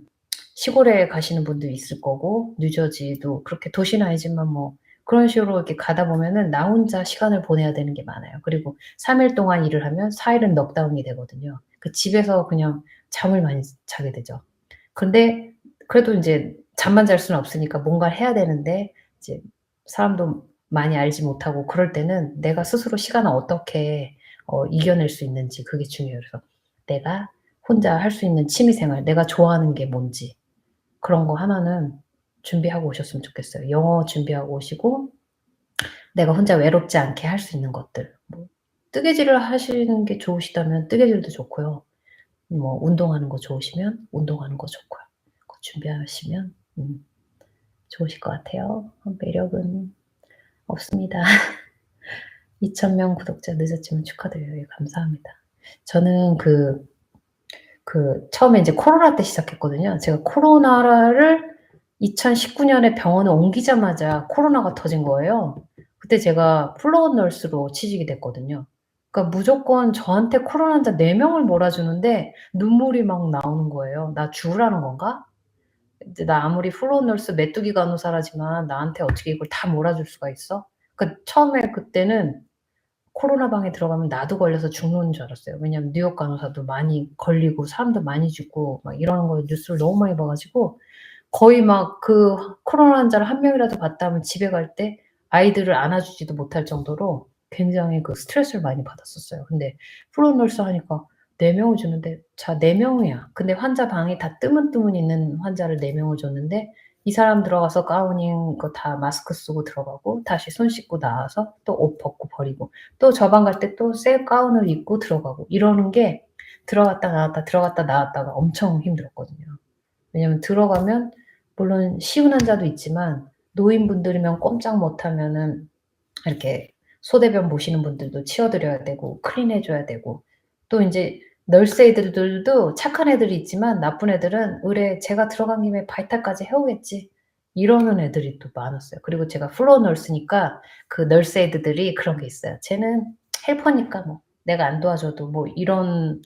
시골에 가시는 분도 있을 거고 뉴저지도 그렇게 도시는 아니지만 뭐 그런 식으로 이렇게 가다 보면은 나 혼자 시간을 보내야 되는 게 많아요. 그리고 3일 동안 일을 하면 4 일은 넉다운이 되거든요. 그 집에서 그냥 잠을 많이 자게 되죠. 근데 그래도 인제 잠만 잘 수는 없으니까 뭔가를 해야 되는데 이제 사람도 많이 알지 못하고 그럴 때는 내가 스스로 시간을 어떻게 이겨낼 수 있는지 그게 중요해요. 그래서 내가 혼자 할 수 있는 취미 생활, 내가 좋아하는 게 뭔지 그런 거 하나는 준비하고 오셨으면 좋겠어요. 영어 준비하고 오시고 내가 혼자 외롭지 않게 할 수 있는 것들. 뭐 뜨개질을 하시는 게 좋으시다면 뜨개질도 좋고요. 뭐 운동하는 거 좋으시면 운동하는 거 좋고요. 그거 준비하시면 좋으실 것 같아요. 매력은 없습니다. 2,000명 구독자 늦었지만 축하드려요. 예 감사합니다. 저는 처음에 인제 코로나 때 시작했거든요. 제가 코로나를 2019 년에 병원에 옮기자마자 코로나가 터진 거예요. 그때 제가 플로어 널스로 취직이 됐거든요. 그러니까 무조건 저한테 코로나 환자 4 명을 몰아주는데 눈물이 막 나오는 거예요. '나 죽으라는 건가?' 이제 나 아무리 플로어 널스 메뚜기 간호사라지만 나한테 어떻게 이걸 다 몰아줄 수가 있어? 그러니까 처음에 그때는 코로나 방에 들어가면 나도 걸려서 죽는 줄 알았어요. 왜냐하면 뉴욕 간호사도 많이 걸리고 사람도 많이 죽고 막 이러는 거 뉴스를 너무 많이 봐 가지고 거의 막 그 코로나 환자를 한 명이라도 봤다 하면 집에 갈 때 아이들을 안아주지도 못할 정도로 굉장히 그 스트레스를 많이 받았었어요. 근데 플로어 널스 하니까 4 명을 주는데 자 4 명이야. 근데 환자 방이 다 뜨문뜨문 있는 환자를 4 명을 줬는데 이 사람 들어가서 가우닝 그 다 마스크 쓰고 들어가고 다시 손 씻고 나와서 또 옷 벗고 버리고 또 저 방 갈 때 또 새 가운을 입고 들어가고 이러는 게 들어갔다 나왔다 들어갔다 나왔다가 엄청 힘들었거든요. 왜냐면 들어가면 물론 쉬운 환자도 있지만 노인분들이면 꼼짝 못하면은 이렇게 소대변 보시는 분들도 치워 드려야 되고 클린해 줘야 되고 또 인제 널스 애들들도 착한 애들이 있지만 나쁜 애들은 '의뢰 제가 들어간 김에 바이탈까지 해 오겠지.' 이러는 애들이 또 많았어요. 그리고 제가 플로어 널스니까 그 널스 애드들이 그런 게 있어요. '쟤는 헬퍼니까 뭐 내가 안 도와줘도 뭐.' 이런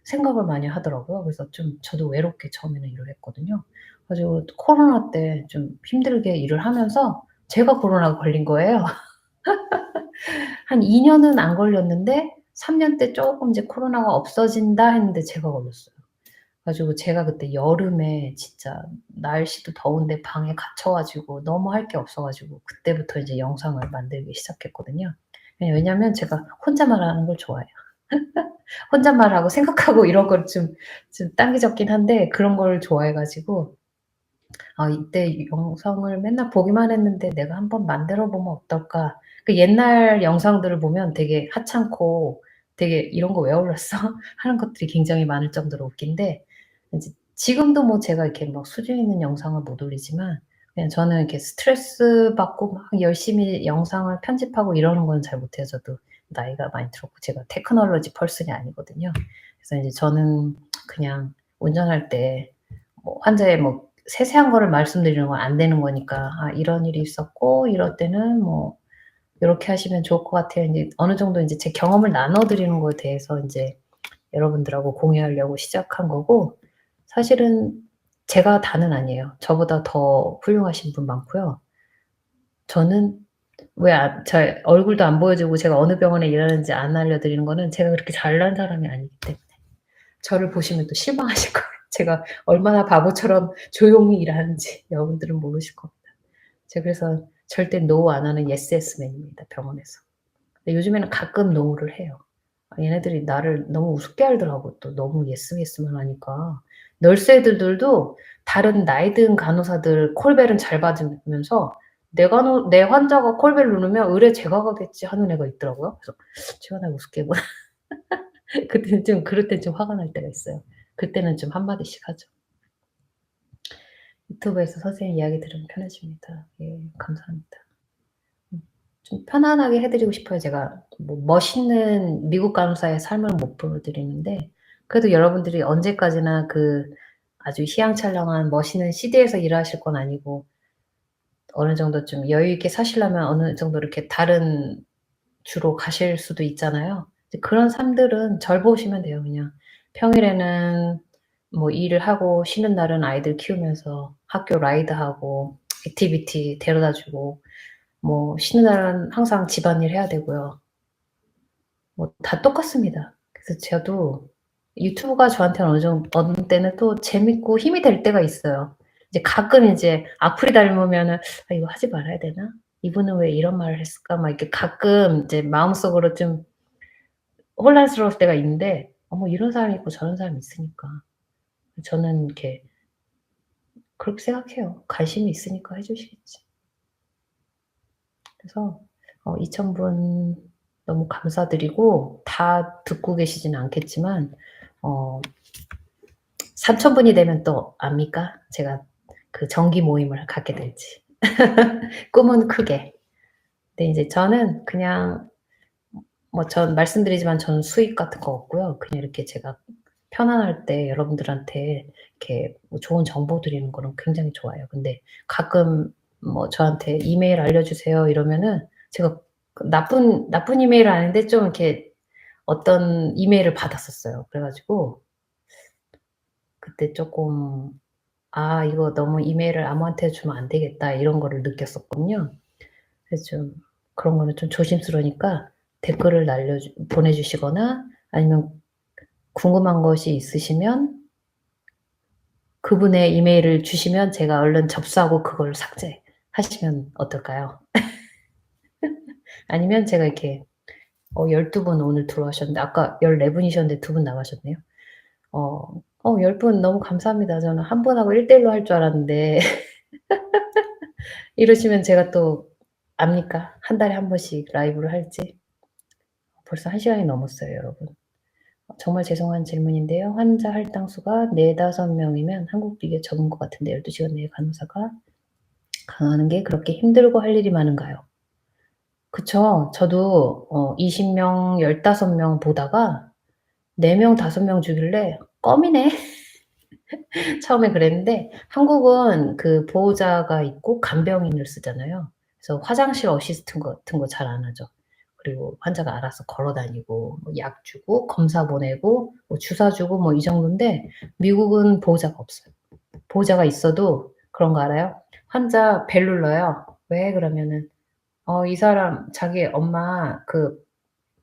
생각을 많이 하더라고요. 그래서 좀 저도 외롭게 처음에는 일을 했거든요. 그래 가지고 코로나 때 좀 힘들게 일을 하면서 제가 코로나가 걸린 거예요. 한 2 년은 안 걸렸는데 3년 때 쪼끔 이제 '코로나가 없어진다.' 했는데 제가 걸렸어요. 가지고 제가 그때 여름에 진짜 날씨도 더운데 방에 갇혀 가지고 너무 할 게 없어 가지고 그때부터 이제 영상을 만들기 시작했거든요. 예 왜냐면 제가 혼자말하는 걸 좋아해요. 혼잣말하고 생각하고 이런 걸 좀 당기적긴 한데 그런 걸 좋아해 가지고 이때 영상을 맨날 보기만 했는데 '내가 한번 만들어 보면 어떨까?' 그 옛날 영상들을 보면 되게 하찮고 되게 '이런 거 왜 올렸어?' 하는 것들이 굉장히 많을 정도로 웃긴데 인제 지금도 뭐 제가 이렇게 막 수준 있는 영상을 못 올리지만 그냥 저는 이렇게 스트레스 받고 막 열심히 영상을 편집하고 이러는 건 잘 못해요. 저도 나이가 많이 들었고 제가 테크놀로지 퍼슨이 아니거든요. 그래서 인제 저는 그냥 운전할 때 뭐 환자의 뭐 세세한 거를 말씀드리는 건 안 되는 거니까 "아 이런 일이 있었고 이럴 때는 뭐 요렇게 하시면 좋을 것 같아요." 인제 어느 정도 인제 제 경험을 나눠 드리는 거에 대해서 인제 여러분들하고 공유하려고 시작한 거고 사실은 제가 다는 아니에요. 저보다 더 훌륭하신 분 많고요. 저는 왜 저 얼굴도 안 보여주고 제가 어느 병원에 일하는지 안 알려드리는 거는 제가 그렇게 잘난 사람이 아니기 때문에 저를 보시면 또 실망하실 거예요. 제가 얼마나 바보처럼 조용히 일하는지 여러분들은 모르실 겁니다. 제가 그래서 절대 노 안 하는 예스 예스맨입니다, 병원에서. 근데 요즘에는 가끔 노를 해요. 얘네들이 나를 너무 우습게 알더라고 또 너무 예스 예스만 하니까. 널스 애들들도 다른 나이 든 간호사들 콜벨은 잘 받으면서 내 환자가 콜벨 누르면 "의뢰 제가 가겠지." 하는 애가 있더라고요. 그래서 '쟤가 날 우습게 보나.' 그때는 좀 그럴 땐 좀 화가 날 때가 있어요. 그때는 좀 한마디씩 하죠. 유튜브에서 선생님 이야기 들으면 편해집니다. 예 감사합니다. 음. 좀 편안하게 해 드리고 싶어요 제가. 뭐 멋있는 미국 간호사의 삶을 못 보여드리는데 그래도 여러분들이 언제까지나 그 아주 휘황찬란한 멋있는 시대에서 일하실 건 아니고 어느 정도 좀 여유 있게 사시려면 어느 정도 이렇게 다른 주로 가실 수도 있잖아요. 이제 그런 삶들은 절 보시면 돼요 그냥. 평일에는 뭐 일을 하고 쉬는 날은 아이들 키우면서 학교 라이드하고 액티비티 데려다 주고 뭐 쉬는 날은 항상 집안일 해야 되고요. 뭐 다 똑같습니다. 그래서 저도 유튜브가 저한테는 어느 때는 또 재밌고 힘이 될 때가 있어요. 이제 가끔 이제 악플이 달리면은 '아 이거 하지 말아야 되나? 이분은 왜 이런 말을 했을까?' 막 이렇게 가끔 이제 마음속으로 좀 혼란스러울 때가 있는데 뭐 이런 사람이 있고 저런 사람이 있으니까 저는 이렇게 그렇게 생각해요. 관심이 있으니까 해 주시겠지. 그래서 2,000분 너무 감사드리고 다 듣고 계시지는 않겠지만 어 3,000 분이 되면 또 압니까? 제가 그 정기 모임을 갖게 될지. 꿈은 크게. 근데 이제 저는 그냥 뭐 전 말씀드리지만 저는 수익 같은 거 없고요. 그냥 이렇게 제가 편안할 때 여러분들한테 이렇게 뭐 좋은 정보 드리는 거는 굉장히 좋아요. 근데 가끔 뭐 저한테 "이메일 알려주세요." 이러면은 제가 그 나쁜 이메일은 아닌데 좀 이렇게 어떤 이메일을 받았었어요. 그래 가지고 그때 쪼끔 '아 이거 너무 이메일을 아무한테 주면 안 되겠다.' 이런 거를 느꼈었거든요. 그래서 좀 그런 거는 좀 조심스러우니까 댓글을 보내주시거나 아니면 궁금한 것이 있으시면 그분의 이메일을 주시면 제가 얼른 접수하고 그걸 삭제하시면 어떨까요? 아니면 제가 이렇게 12분 오늘 들어와셨는데 아까 14 분이셨는데 2분 나가셨네요. 어 10분 너무 감사합니다. 저는 한 분하고 1대 1로 할 줄 알았는데 이러시면 제가 또 압니까? 한 달에 한 번씩 라이브를 할지. 벌써 1 시간이 넘었어요 여러분. 정말 죄송한 질문인데요. 환자 할당 수가 4-5 명이면 한국 비교에 적은 것 같은데 12 시간 내에 간호사가 강하는 게 그렇게 힘들고 할 일이 많은가요? 그쵸. 저도 20 명, 15명 보다가 4 명, 5명 주길래 '껌이네.' 처음에 그랬는데 한국은 그 보호자가 있고 간병인을 쓰잖아요. 그래서 화장실 어시스트 같은 거 잘 안 하죠. 그리고 환자가 알아서 걸어 다니고 뭐 약 주고 검사 보내고 뭐 주사 주고 뭐 이 정도인데 미국은 보호자가 없어요. 보호자가 있어도 그런 거 알아요? 환자 벨 눌러요. 왜 그러면은 이 사람 자기 엄마 그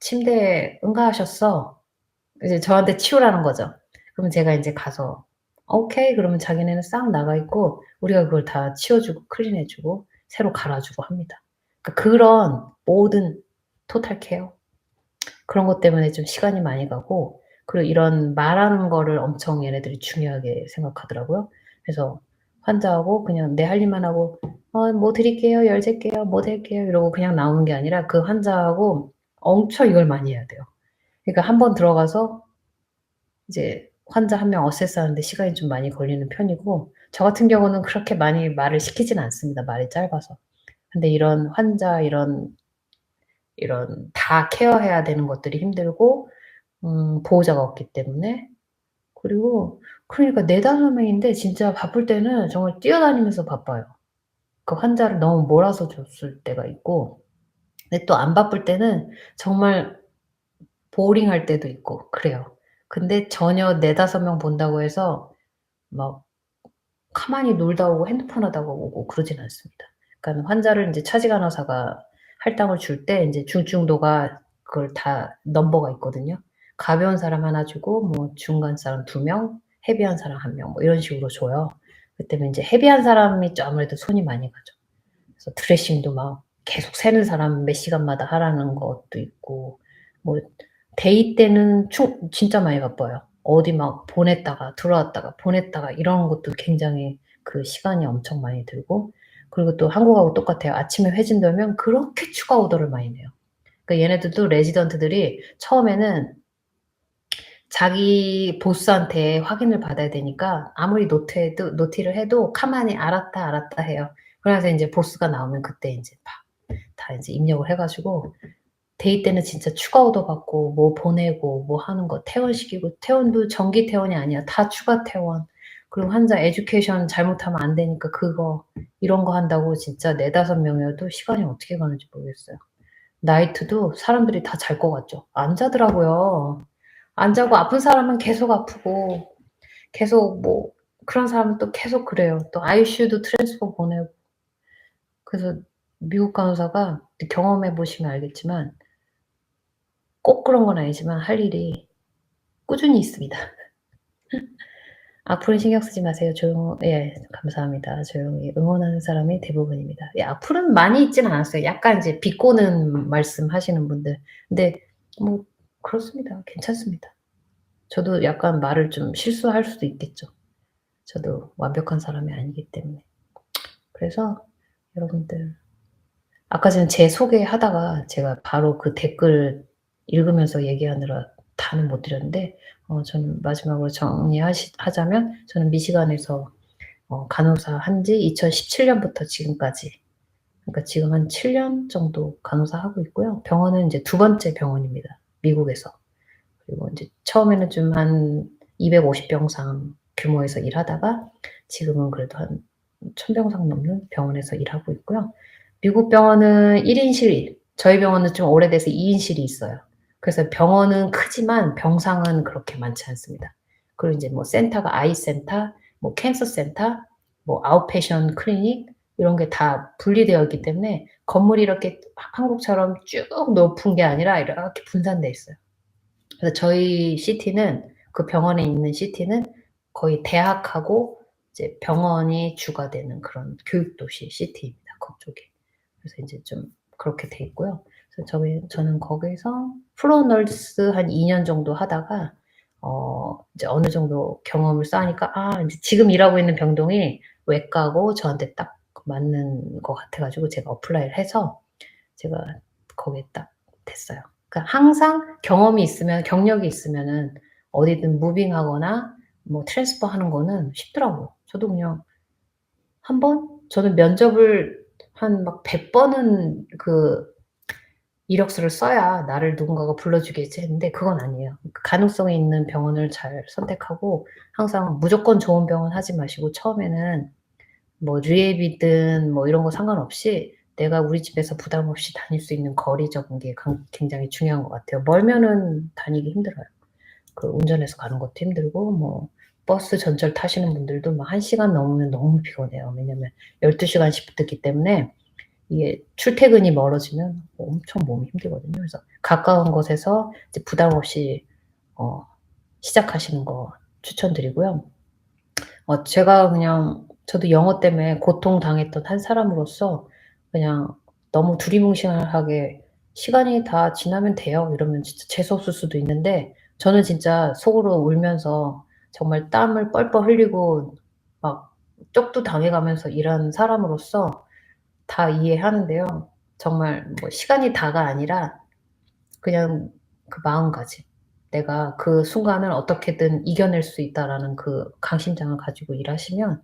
침대에 응가하셨어." 이제 저한테 치우라는 거죠. 그럼 제가 인제 가서 "오케이." 그러면 자기네는 싹 나가 있고 우리가 그걸 다 치워 주고 클린해 주고 새로 갈아 주고 합니다. 그러니까 그런 모든 토탈 케어 그런 것 때문에 좀 시간이 많이 가고 그리고 이런 말하는 거를 엄청 얘네들이 중요하게 생각하더라고요. 그래서 환자하고 그냥 내 할 일만 하고 "뭐 드릴게요. 열 잴게요. 뭐 될게요." 이러고 그냥 나오는 게 아니라 그 환자하고 엄청 이걸 많이 해야 돼요. 그러니까 한 번 들어가서 이제 환자 한 명 어세스하는데 시간이 좀 많이 걸리는 편이고 저 같은 경우는 그렇게 많이 말을 시키지는 않습니다, 말이 짧아서. 근데 이런 환자 이런 다 케어해야 되는 것들이 힘들고 보호자가 없기 때문에 그리고 그러니까 4-5 명인데 진짜 바쁠 때는 정말 뛰어다니면서 바빠요. 그 환자를 너무 몰아서 줬을 때가 있고 근데 또 안 바쁠 때는 정말 보링할 때도 있고 그래요. 근데 전혀 4-5명 본다고 해서 막 가만히 놀다 오고 핸드폰 하다가 오고 그러진 않습니다. 그러니까는 환자를 인제 차지 간호사가 할당을 줄 때 인제 중증도가 그걸 다 넘버가 있거든요. 가벼운 사람 하나 주고 뭐 중간 사람 2 명, 헤비한 사람 1명 뭐 이런 식으로 줘요. 그때면 인제 헤비한 사람이 좀 아무래도 손이 많이 가죠. 그래서 드레싱도 막 계속 세는 사람 몇 시간마다 하라는 것도 있고 뭐 데이 때는 진짜 많이 바빠요. 어디 막 보냈다가 들어왔다가 보냈다가 이런 것도 굉장히 그 시간이 엄청 많이 들고 그리고 또 한국하고 똑같아요. 아침에 회진 돌면 그렇게 추가 오더를 많이 내요. 그러니까 얘네들도 레지던트들이 처음에는 자기 보스한테 확인을 받아야 되니까 아무리 노티를 해도 가만히 "알았다, 알았다." 해요. 그래서 인제 보스가 나오면 그때 인제 다 인제 입력을 해 가지고 데이 때는 진짜 추가 오더 받고 뭐 보내고 뭐 하는 거 퇴원시키고, 퇴원도 정기 퇴원이 아니야. 다 추가 퇴원. 그리고 환자 에듀케이션 잘못하면 안 되니까 그거, 이런 거 한다고 진짜 4-5 명이어도 시간이 어떻게 가는지 모르겠어요. 나이트도 사람들이 다 잘 것 같죠? 안 자더라고요. 안 자고 아픈 사람은 계속 아프고, 계속 뭐 그런 사람은 또 계속 그래요. 또 ICU도 트랜스퍼 보내고. 그래서 미국 간호사가 경험해 보시면 알겠지만 꼭 그런 건 아니지만 할 일이 꾸준히 있습니다. 악플은 신경 쓰지 마세요. 예, 감사합니다. 조용히 응원하는 사람이 대부분입니다. 예, 악플은 많이 있진 않았어요. 약간 이제 비꼬는 말씀하시는 분들. 근데 뭐 그렇습니다. 괜찮습니다. 저도 약간 말을 좀 실수할 수도 있겠죠. 저도 완벽한 사람이 아니기 때문에. 그래서 여러분들, 아까 전에 제 소개하다가 제가 바로 그 댓글 읽으면서 얘기하느라 다는 못 드렸는데, 저는 마지막으로 하자면 저는 미시간에서 간호사 한 지 2017 년부터 지금까지, 그러니까 지금 한 7년 정도 간호사 하고 있고요. 병원은 인제 두 번째 병원입니다, 미국에서. 그리고 인제 처음에는 좀 한 250 병상 규모에서 일하다가 지금은 그래도 한 1000 병상 넘는 병원에서 일하고 있고요. 미국 병원은 1 인실, 저희 병원은 좀 오래돼서 2 인실이 있어요. 그래서 병원은 크지만 병상은 그렇게 많지 않습니다. 그리고 인제 뭐 센터가 아이 센터, 뭐 캔서 센터, 뭐 아웃페이션 클리닉, 이런 게 다 분리되어 있기 때문에 건물이 이렇게 한국처럼 쭉 높은 게 아니라 이렇게 분산돼 있어요. 그래서 저희 시티는, 그 병원에 있는 시티는 거의 대학하고 이제 병원이 주가 되는 그런 교육 도시 시티입니다, 그쪽이. 그래서 인제 좀 그렇게 돼 있고요. 그래서 저는 거기서 플로어 널스 한 2년 정도 하다가 이제 어느 정도 경험을 쌓으니까 인제 지금 일하고 있는 병동이 외과고 저한테 딱 맞는 것 같아 가지고 제가 어플라이를 해서 제가 거기에 딱 됐어요. 그러니까 항상 경험이 있으면, 경력이 있으면은 어디든 무빙하거나 뭐 트랜스퍼 하는 거는 쉽더라고요. 저도 그냥 한 번, 저는 면접을 한 막 100 번은 그 이력서를 써야 나를 누군가가 불러주겠지 했는데 그건 아니에요. 그 가능성이 있는 병원을 잘 선택하고, 항상 무조건 좋은 병원 하지 마시고 처음에는 뭐 리앱이든 뭐 이런 거 상관없이 내가 우리 집에서 부담 없이 다닐 수 있는 거리 적은 게 굉장히 중요한 것 같아요. 멀면은 다니기 힘들어요. 그 운전해서 가는 것도 힘들고, 뭐 버스 전철 타시는 분들도 막 1 시간 넘으면 너무 피곤해요. 왜냐면 12 시간씩 듣기 때문에 이게 출퇴근이 멀어지면 엄청 몸이 힘들거든요. 그래서 가까운 곳에서 이제 부담 없이 어 시작하시는 거 추천드리고요. 제가 그냥, 저도 영어 때문에 고통당했던 한 사람으로서 그냥 너무 두리뭉실하게 '시간이 다 지나면 돼요.' 이러면 진짜 재수없을 수도 있는데, 저는 진짜 속으로 울면서 정말 땀을 뻘뻘 흘리고 막 쪽도 당해 가면서 일한 사람으로서 다 이해하는데요. 정말 뭐 시간이 다가 아니라 그냥 그 마음가짐. '내가 그 순간을 어떻게든 이겨낼 수 있다.'라는 그 강심장을 가지고 일하시면,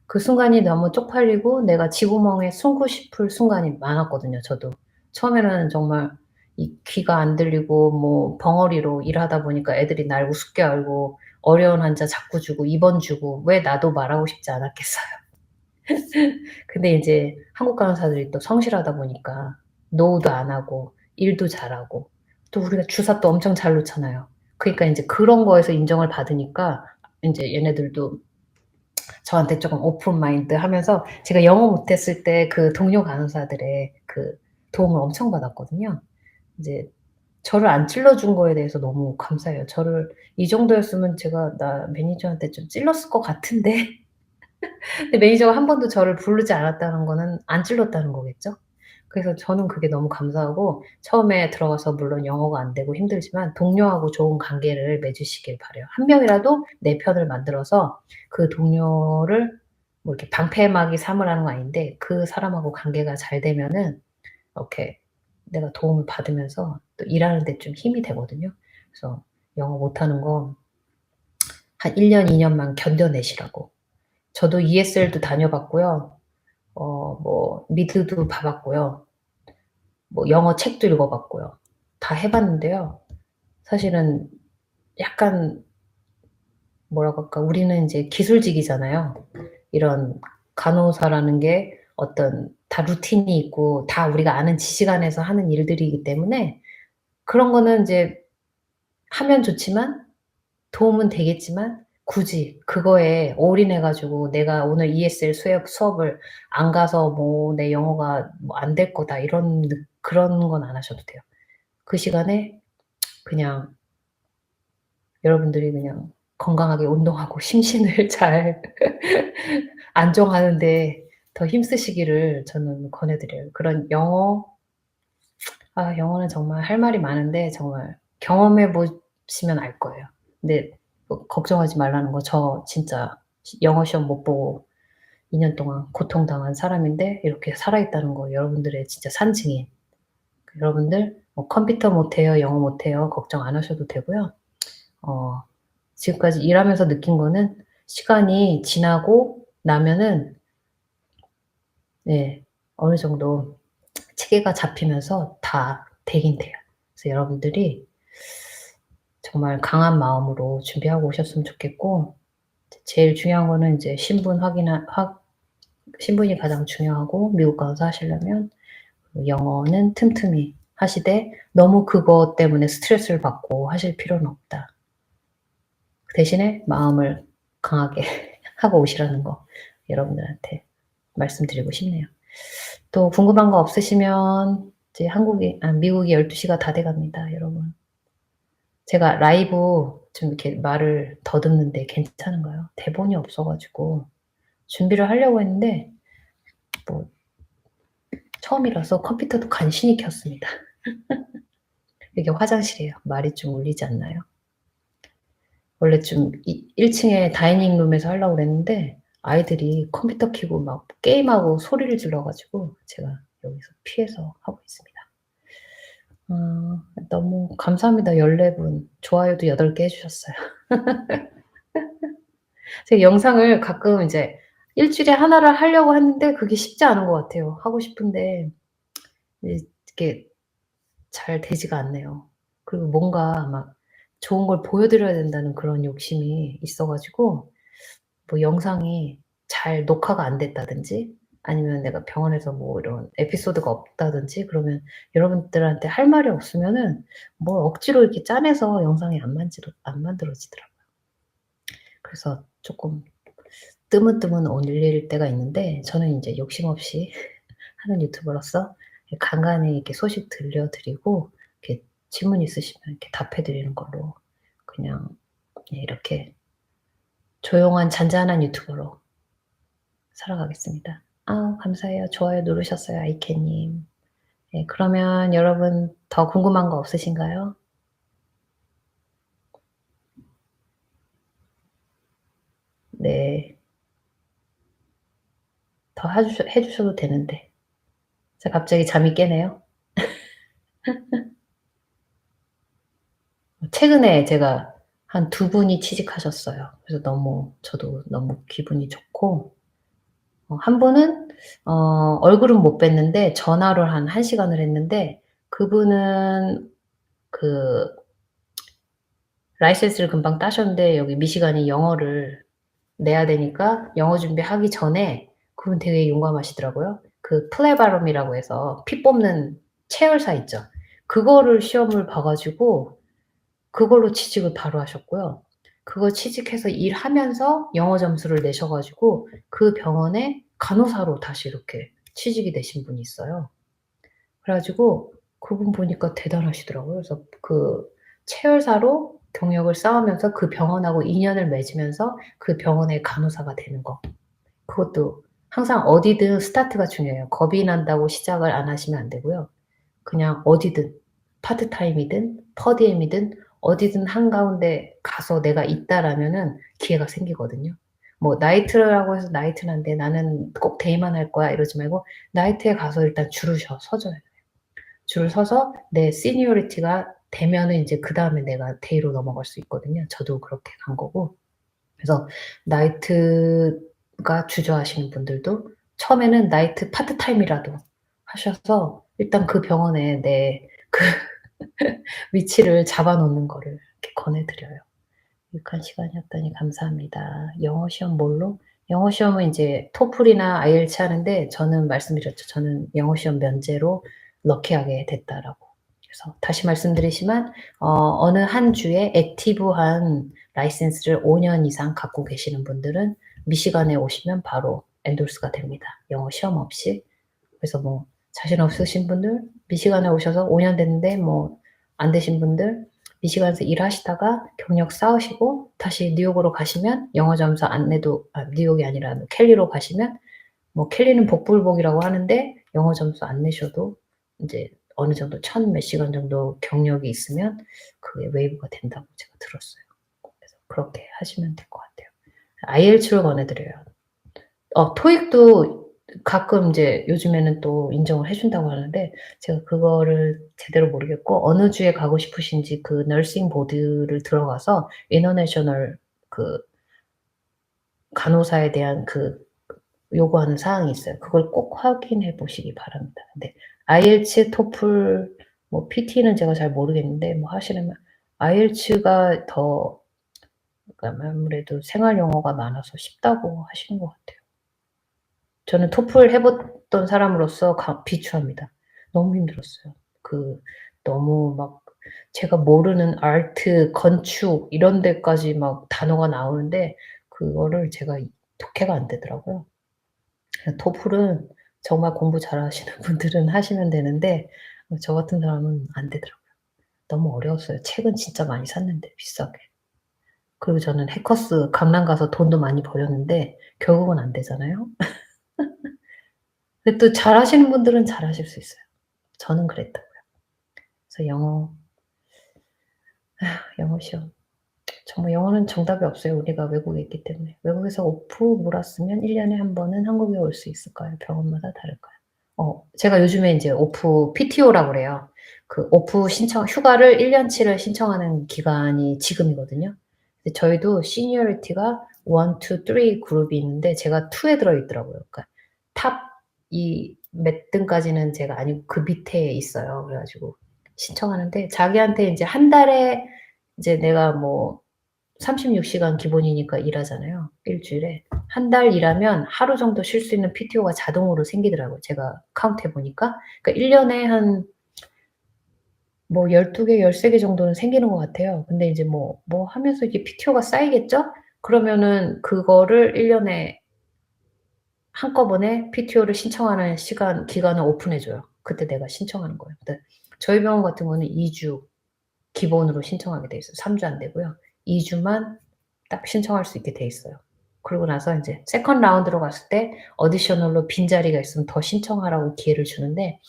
그 순간이 너무 쪽팔리고 내가 쥐구멍에 숨고 싶을 순간이 많았거든요, 저도. 처음에는 정말 이 귀가 안 들리고 뭐 벙어리로 일하다 보니까 애들이 날 우습게 알고 어려운 환자 자꾸 주고 입원 주고, 왜 나도 말하고 싶지 않았겠어요. 근데 인제 한국 간호사들이 또 성실하다 보니까 노도 안 하고 일도 잘하고, 또 우리가 주사 또 엄청 잘 놓잖아요. 그러니까 인제 그런 거에서 인정을 받으니까 인제 얘네들도 저한테 쪼금 오픈 마인드 하면서, 제가 영어 못했을 때 그 동료 간호사들의 그 도움을 엄청 받았거든요. 이제 저를 안 찔러 준 거에 대해서 너무 감사해요. 저를 이 정도였으면 제가 나 매니저한테 좀 찔렀을 것 같은데. 근데 매니저가 한 번도 저를 부르지 않았다는 거는 안 찔렀다는 거겠죠? 그래서 저는 그게 너무 감사하고, 처음에 들어가서 물론 영어가 안 되고 힘들지만 동료하고 좋은 관계를 맺으시길 바라요. 한 명이라도 내 편을 만들어서 그 동료를 뭐 이렇게 방패막이 삼으라는 건 아닌데, 그 사람하고 관계가 잘 되면은 이렇게 내가 도움을 받으면서 또 일하는 데 좀 힘이 되거든요. 그래서 영어 못하는 거 한 1 년, 2 년만 견뎌내시라고. 저도 ESL도 다녀봤고요. 뭐 미드도 봐 봤고요. 뭐 영어 책도 읽어 봤고요. 다 해 봤는데요. 사실은 약간 뭐라고 할까, 우리는 인제 기술직이잖아요. 이런 간호사라는 게 어떤 다 루틴이 있고 다 우리가 아는 지식 안에서 하는 일들이기 때문에 그런 거는 인제 하면 좋지만 도움은 되겠지만 굳이 그거에 올인해 가지고 '내가 오늘 ESL 수업을 안 가서 뭐 내 영어가 뭐 안 될 거다.' 이런 그런 건 안 하셔도 돼요. 그 시간에 그냥 여러분들이 그냥 건강하게 운동하고 심신을 잘 안정하는 데 더 힘쓰시기를 저는 권해 드려요. 그런 영어는 정말 할 말이 많은데 정말 경험해 보시면 알 거예요. 근데 뭐 걱정하지 말라는 거, 저 진짜 영어 시험 못 보고 2년 동안 고통당한 사람인데 이렇게 살아 있다는 거 여러분들의 진짜 산증인. 여러분들 뭐 컴퓨터 못해요, 영어 못해요, 걱정 안 하셔도 되고요. 어 지금까지 일하면서 느낀 거는 시간이 지나고 나면은 네, 어느 정도 체계가 잡히면서 다 되긴 돼요. 그래서 여러분들이 정말 강한 마음으로 준비하고 오셨으면 좋겠고, 제일 중요한 거는 인제 신분이 가장 중요하고, 미국 가서 하시려면 영어는 틈틈이 하시되 너무 그것 때문에 스트레스를 받고 하실 필요는 없다. 그 대신에 마음을 강하게 하고 오시라는 거 여러분들한테 말씀드리고 싶네요. 또 궁금한 거 없으시면 이제 미국이 12 시가 다 돼 갑니다, 여러분. 제가 라이브 좀 이렇게 말을 더듬는데 괜찮은가요? 대본이 없어 가지고 준비를 하려고 했는데 뭐 처음이라서 컴퓨터도 간신히 켰습니다. 이게 화장실이에요. 말이 좀 울리지 않나요? 원래 좀 1 층에 다이닝 룸에서 하려고 그랬는데 아이들이 컴퓨터 켜고 막 게임하고 소리를 질러 가지고 제가 여기서 피해서 하고 있습니다. 너무 감사합니다. 14 분. 좋아요도 8개 해 주셨어요. 제가 영상을 가끔 이제 1 주일에 하나를 하려고 하는데 그게 쉽지 않은 것 같아요. 하고 싶은데 이게 잘 되지가 않네요. 그리고 뭔가 막 좋은 걸 보여 드려야 된다는 그런 욕심이 있어 가지고 뭐 영상이 잘 녹화가 안 됐다든지 아니면 내가 병원에서 뭐 이런 에피소드가 없다든지 그러면 여러분들한테 할 말이 없으면은 뭘 억지로 이렇게 짜내서 영상이 안 만들어지더라고요. 그래서 쪼끔 뜨문뜨문 올릴 때가 있는데 저는 인제 욕심 없이 하는 유튜버로서 간간히 이렇게 소식 들려드리고 이렇게 질문 있으시면 이렇게 답해 드리는 걸로 그냥 이렇게 조용한 잔잔한 유튜버로 살아가겠습니다. 감사해요. 좋아요 누르셨어요, 아이캔 님. 네, 그러면 여러분 더 궁금한 거 없으신가요? 네. 더 해 주셔도 되는데. 제가 갑자기 잠이 깨네요. 최근에 제가 한 2 분이 취직하셨어요. 그래서 저도 너무 기분이 좋고, 한 분은 얼굴은 못 뵀는데 전화로 한 1 시간을 했는데 그분은 그 라이센스를 금방 따셨는데 여기 미시간이 영어를 내야 되니까 영어 준비하기 전에 그분 되게 용감하시더라고요. 그 플레바룸이라고 해서 피 뽑는 체열사 있죠. 그거를 시험을 봐 가지고 그걸로 취직을 바로 하셨고요. 그거 취직해서 일하면서 영어 점수를 내셔 가지고 그 병원에 간호사로 다시 이렇게 취직이 되신 분이 있어요. 그래 가지고 그분 보니까 대단하시더라고요. 그래서 그 체열사로 경력을 쌓으면서 그 병원하고 인연을 맺으면서 그 병원의 간호사가 되는 거. 그것도 항상 어디든 스타트가 중요해요. 겁이 난다고 시작을 안 하시면 안 되고요. 그냥 어디든 파트타임이든 퍼디엠이든 어디든 한가운데 가서 내가 있다라면은 기회가 생기거든요. 뭐 나이트라고 해서 나이트는 안 돼. 나는 꼭 데이만 할 거야 이러지 말고 나이트에 가서 일단 줄을 서줘야 돼요. 줄을 서서 내 시니어리티가 되면은 인제 그다음에 내가 데이로 넘어갈 수 있거든요. 저도 그렇게 간 거고. 그래서 나이트가 주저하시는 분들도 처음에는 나이트 파트타임이라도 하셔서 일단 그 병원에 내 그 위치를 잡아 놓는 거를 이렇게 권해 드려요. 유익한 시간이었다니 감사합니다. 영어 시험 뭘로? 영어 시험은 인제 토플이나 아이엘츠 하는데 저는 말씀드렸죠. 저는 영어 시험 면제로 럭키하게 됐다라고. 그래서 다시 말씀드리지만 어느 한 주에 액티브한 라이센스를 5년 이상 갖고 계시는 분들은 미시간에 오시면 바로 엔돌스가 됩니다, 영어 시험 없이. 그래서 뭐 자신 없으신 분들 미시간에 오셔서 5년 됐는데 뭐 안 되신 분들 미시간에서 일하시다가 경력 쌓으시고 다시 뉴욕으로 가시면 영어 점수 안 내도 뉴욕이 아니라 뭐 캘리로 가시면 뭐 캘리는 복불복이라고 하는데 영어 점수 안 내셔도 인제 어느 정도 천 몇 시간 정도 경력이 있으면 그게 웨이브가 된다고 제가 들었어요. 그래서 그렇게 하시면 될 것 같아요. IELTS를 권해 드려요. 토익도 가끔 인제 요즘에는 또 인정을 해 준다고 하는데 제가 그거를 제대로 모르겠고 어느 주에 가고 싶으신지 그 너싱 보드를 들어가서 인터내셔널 그 간호사에 대한 그 요구하는 사항이 있어요. 그걸 꼭 확인해 보시기 바랍니다. 근데 IELTS, 토플 뭐 PT는 제가 잘 모르겠는데 뭐 하시려면 IELTS가 더 그러니까 아무래도 생활 용어가 많아서 쉽다고 하시는 것 같아요. 저는 토플 해 봤던 사람으로서 비추합니다. 너무 힘들었어요. 너무 막 제가 모르는 아트, 건축 이런 데까지 막 단어가 나오는데 그거를 제가 독해가 안 되더라고요. 토플은 정말 공부 잘하시는 분들은 하시면 되는데 저 같은 사람은 안 되더라고요. 너무 어려웠어요. 책은 진짜 많이 샀는데 비싸게. 그리고 저는 해커스 강남 가서 돈도 많이 버렸는데 결국은 안 되잖아요. 근데 또 잘하시는 분들은 잘하실 수 있어요. 저는 그랬다고요. 그래서 영어 시험 정말 영어는 정답이 없어요. 우리가 외국에 있기 때문에. 외국에서 오프 몰았으면 1 년에 한 번은 한국에 올 수 있을까요? 병원마다 다를까요? 제가 요즘에 인제 오프 PTO라고 그래요. 그 오프 신청 휴가를 1 년치를 신청하는 기간이 지금이거든요. 근데 저희도 시니어리티가 1, 2, 3 그룹이 있는데 제가 2에 들어 있더라고요. 그러니까 탑 이 몇 등까지는 제가 아니고 그 밑에 있어요. 그래 가지고 신청하는데 자기한테 인제 한 달에 이제 내가 뭐 36 시간 기본이니까 일하잖아요, 일 주일에. 한 달 일하면 하루 정도 쉴 수 있는 PTO가 자동으로 생기더라고요, 제가 카운트해 보니까. 그러니까 1 년에 한 뭐 12 개, 13개 정도는 생기는 것 같아요. 근데 이제 뭐 하면서 이게 PTO가 쌓이겠죠? 그러면은 그거를 1 년에 한꺼번에 PTO를 신청하는 기간을 오픈해 줘요. 그때 내가 신청하는 거예요. 근데 저희 병원 같은 경우는 2주 기본으로 신청하게 돼 있어요. 3주 안 되고요. 2 주만 딱 신청할 수 있게 돼 있어요. 그러고 나서 인제 세컨 라운드로 갔을 때 어디셔널로 빈자리가 있으면 더 신청하라고 기회를 주는데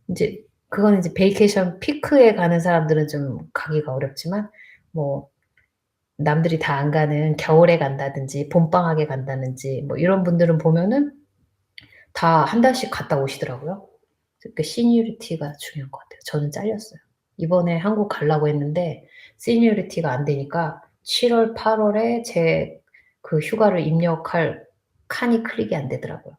인제 그거는 이제 베이케이션 피크에 가는 사람들은 좀 가기가 어렵지만 뭐 남들이 다 안 가는 겨울에 간다든지 봄방학에 간다든지 뭐 이런 분들은 보면은 다 한 달씩 갔다 오시더라고요. 그 시니어리티가 중요한 것 같아요. 저는 잘렸어요. 이번에 한국 가려고 했는데 시니어리티가 안 되니까 7 월, 8 월에 제 그 휴가를 입력할 칸이 클릭이 안 되더라고요.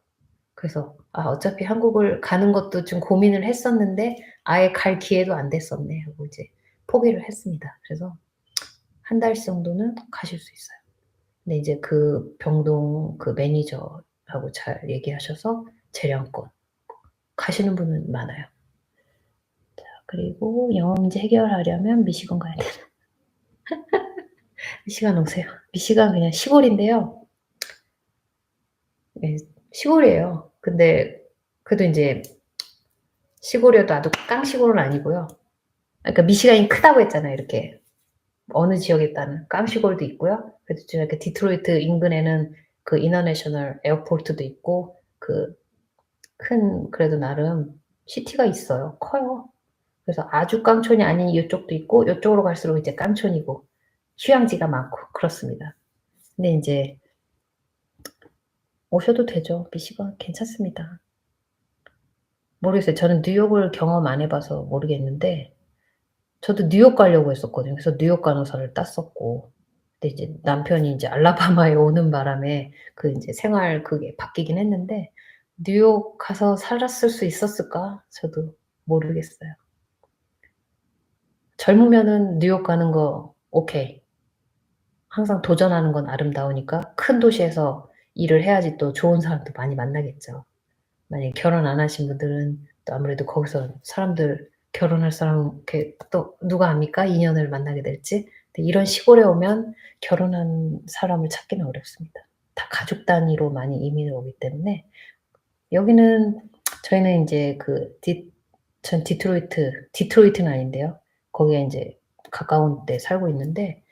그래서 '아 어차피 한국을 가는 것도 좀 고민을 했었는데 아예 갈 기회도 안 됐었네.' 하고 이제 포기를 했습니다. 그래서 한 달 정도는 가실 수 있어요. 근데 이제 그 병동 그 매니저하고 잘 얘기하셔서 재량권 가시는 분은 많아요. 그리고 영어 문제 해결하려면 미시건 가야 되나? 미시간 오세요. 미시간 그냥 시골인데요. 예 시골이에요. 근데 그래도 인제 시골이어도 아주 깡시골은 아니고요. 그러니까 미시간이 크다고 했잖아요 이렇게. 어느 지역에 따른 깡시골도 있고요. 그래도 좀 이렇게 디트로이트 인근에는 그 인터내셔널 에어포트도 있고 그 큰 그래도 나름 시티가 있어요. 커요. 그래서 아주 깡촌이 아닌 이쪽도 있고 요쪽으로 갈수록 이제 깡촌이고 휴양지가 많고 그렇습니다. 근데 인제 오셔도 되죠. 미시건 괜찮습니다. 모르겠어요. 저는 뉴욕을 경험 안 해 봐서 모르겠는데 저도 뉴욕 가려고 했었거든요. 그래서 뉴욕 간호사를 땄었고, 근데 이제 남편이 인제 알라바마에 오는 바람에 그 인제 생활 그게 바뀌긴 했는데, 뉴욕 가서 살았을 수 있었을까? 저도 모르겠어요. 젊으면은 뉴욕 가는 거 오케이. 항상 도전하는 건 아름다우니까 큰 도시에서 일을 해야지 또 좋은 사람도 많이 만나겠죠. 만약에 결혼 안 하신 분들은 또 아무래도 거기서 사람들 결혼할 사람 이렇게 또 누가 압니까? 인연을 만나게 될지. 근데 이런 시골에 오면 결혼한 사람을 찾기는 어렵습니다. 다 가족 단위로 많이 이민을 오기 때문에 여기는 저희는 인제 그 전 디트로이트는 아닌데요. 거기에 인제 가까운 데 살고 있는데,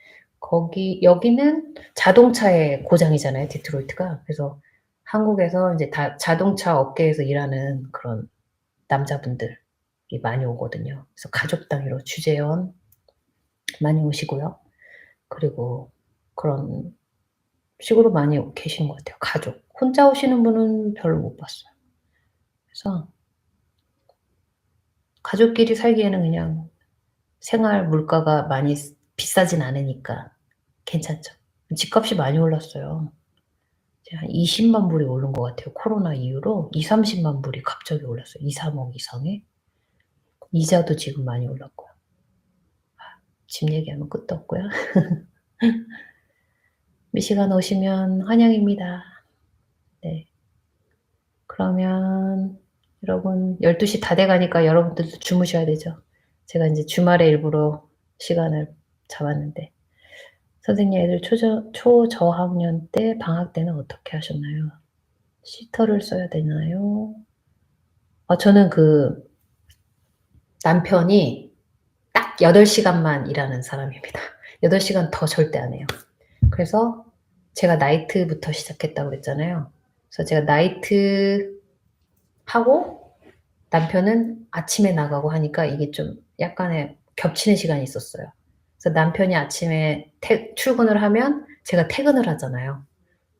여기는 자동차의 고장이잖아요, 디트로이트가. 그래서 한국에서 인제 다 자동차 업계에서 일하는 그런 남자분들이 많이 오거든요. 그래서 가족 단위로 주재원 많이 오시고요. 그리고 그런 식으로 많이 계시는 것 같아요, 가족. 혼자 오시는 분은 별로 못 봤어요. 그래서 가족끼리 살기에는 그냥 생활 물가가 많이 비싸진 않으니까 괜찮죠. 집값이 많이 올랐어요. 이제 한 200,000 불이 오른 것 같아요. 코로나 이후로 2-30만 불이 갑자기 올랐어요. 2-3억 이상에. 이자도 지금 많이 올랐고요. 집 얘기하면 끝도 없고요. 미시간 오시면 환영입니다. 네. 그러면 여러분 12시 다 돼 가니까 여러분들도 주무셔야 되죠. 제가 인제 주말에 일부러 시간을 잡았는데. 선생님 애들 초저학년 때 방학 때는 어떻게 하셨나요? 시터를 써야 되나요? 저는 그 남편이 딱 8 시간만 일하는 사람입니다. 8 시간 더 절대 안 해요. 그래서 제가 나이트부터 시작했다고 그랬잖아요. 그래서 제가 나이트 하고 남편은 아침에 나가고 하니까 이게 좀 약간의 겹치는 시간이 있었어요. 그래서 남편이 아침에 출근을 하면 제가 퇴근을 하잖아요.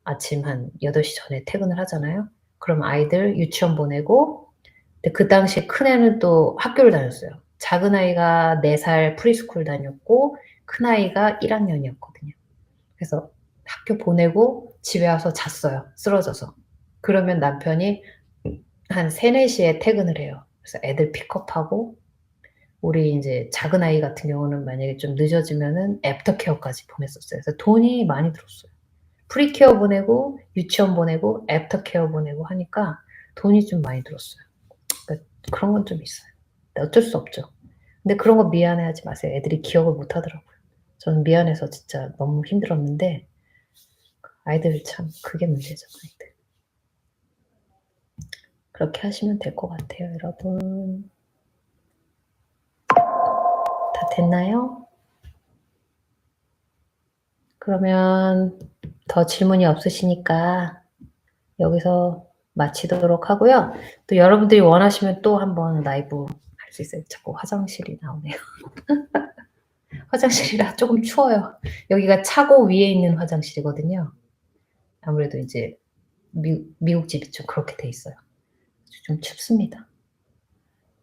아침 한 8시 전에 퇴근을 하잖아요. 그럼 아이들 유치원 보내고, 근데 그 당시에 큰애는 또 학교를 다녔어요. 작은 아이가 4살 프리스쿨 다녔고 큰아이가 1 학년이었거든요. 그래서 학교 보내고 집에 와서 잤어요, 쓰러져서. 그러면 남편이 한 3-4 시에 퇴근을 해요. 그래서 애들 픽업하고, 우리 인제 작은 아이 같은 경우는 만약에 좀 늦어지면은 애프터 케어까지 보냈었어요. 그래서 돈이 많이 들었어요. 프리케어 보내고 유치원 보내고 애프터 케어 보내고 하니까 돈이 좀 많이 들었어요. 그러니까 그런 건 좀 있어요. 근데 어쩔 수 없죠. 근데 그런 거 미안해하지 마세요. 애들이 기억을 못 하더라고요. 저는 미안해서 진짜 너무 힘들었는데, 아이들 참 그게 문제죠, 아이들. 그렇게 하시면 될 것 같아요, 여러분. 다 됐나요? 그러면 더 질문이 없으시니까 여기서 마치도록 하고요. 또 여러분들이 원하시면 또 한번 라이브 할 수 있어요. 자꾸 화장실이 나오네요. 화장실이라 쪼금 추워요. 여기가 차고 위에 있는 화장실이거든요. 아무래도 이제 미국 집이 좀 그렇게 돼 있어요. 좀 춥습니다.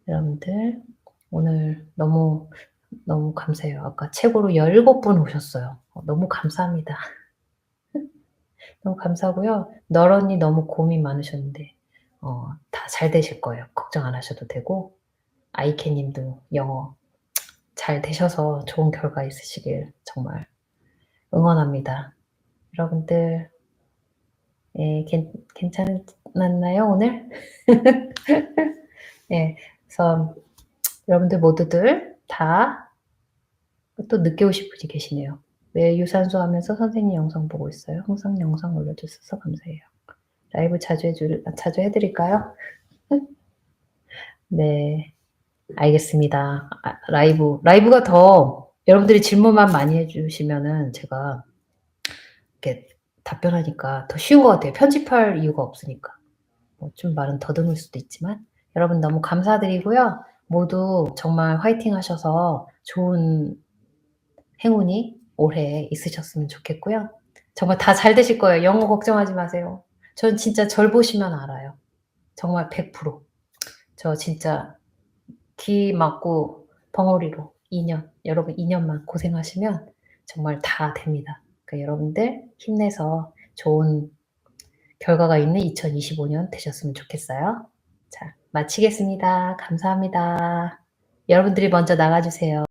여러분들 오늘 너무, 너무 감사해요. 아까 최고로 17분 오셨어요. 너무 감사합니다. 너무 감사하고요. 널 언니 너무 고민 많으셨는데 다 잘 되실 거예요. 걱정 안 하셔도 되고, 아이케 님도 영어 잘 되셔서 좋은 결과 있으시길 정말 응원합니다. 여러분들 예 괜찮았나요 오늘? 예. 그래서 여러분들 모두들 다 또 늦게 오신 분이 계시네요. "왜 유산소 하면서 선생님 영상 보고 있어요? 항상 영상 올려주셔서 감사해요." 라이브 자주 해 드릴까요? 네. 알겠습니다. 라이브가 더 여러분들이 질문만 많이 해 주시면은 제가 이렇게 답변하니까 더 쉬운 것 같아요. 편집할 이유가 없으니까. 뭐 좀 말은 더듬을 수도 있지만 여러분 너무 감사드리고요. 모두 정말 화이팅 하셔서 좋은 행운이 올해 있으셨으면 좋겠고요. 정말 다 잘 되실 거예요. 영어 걱정하지 마세요. 전 진짜 절 보시면 알아요. 정말 100%. 저 진짜 기 맞고 벙어리로 2 년, 여러분 2 년만 고생하시면 정말 다 됩니다. 그러니까 여러분들 힘내서 좋은 결과가 있는 2025년 되셨으면 좋겠어요. 자, 마치겠습니다. 감사합니다. 여러분들이 먼저 나가 주세요.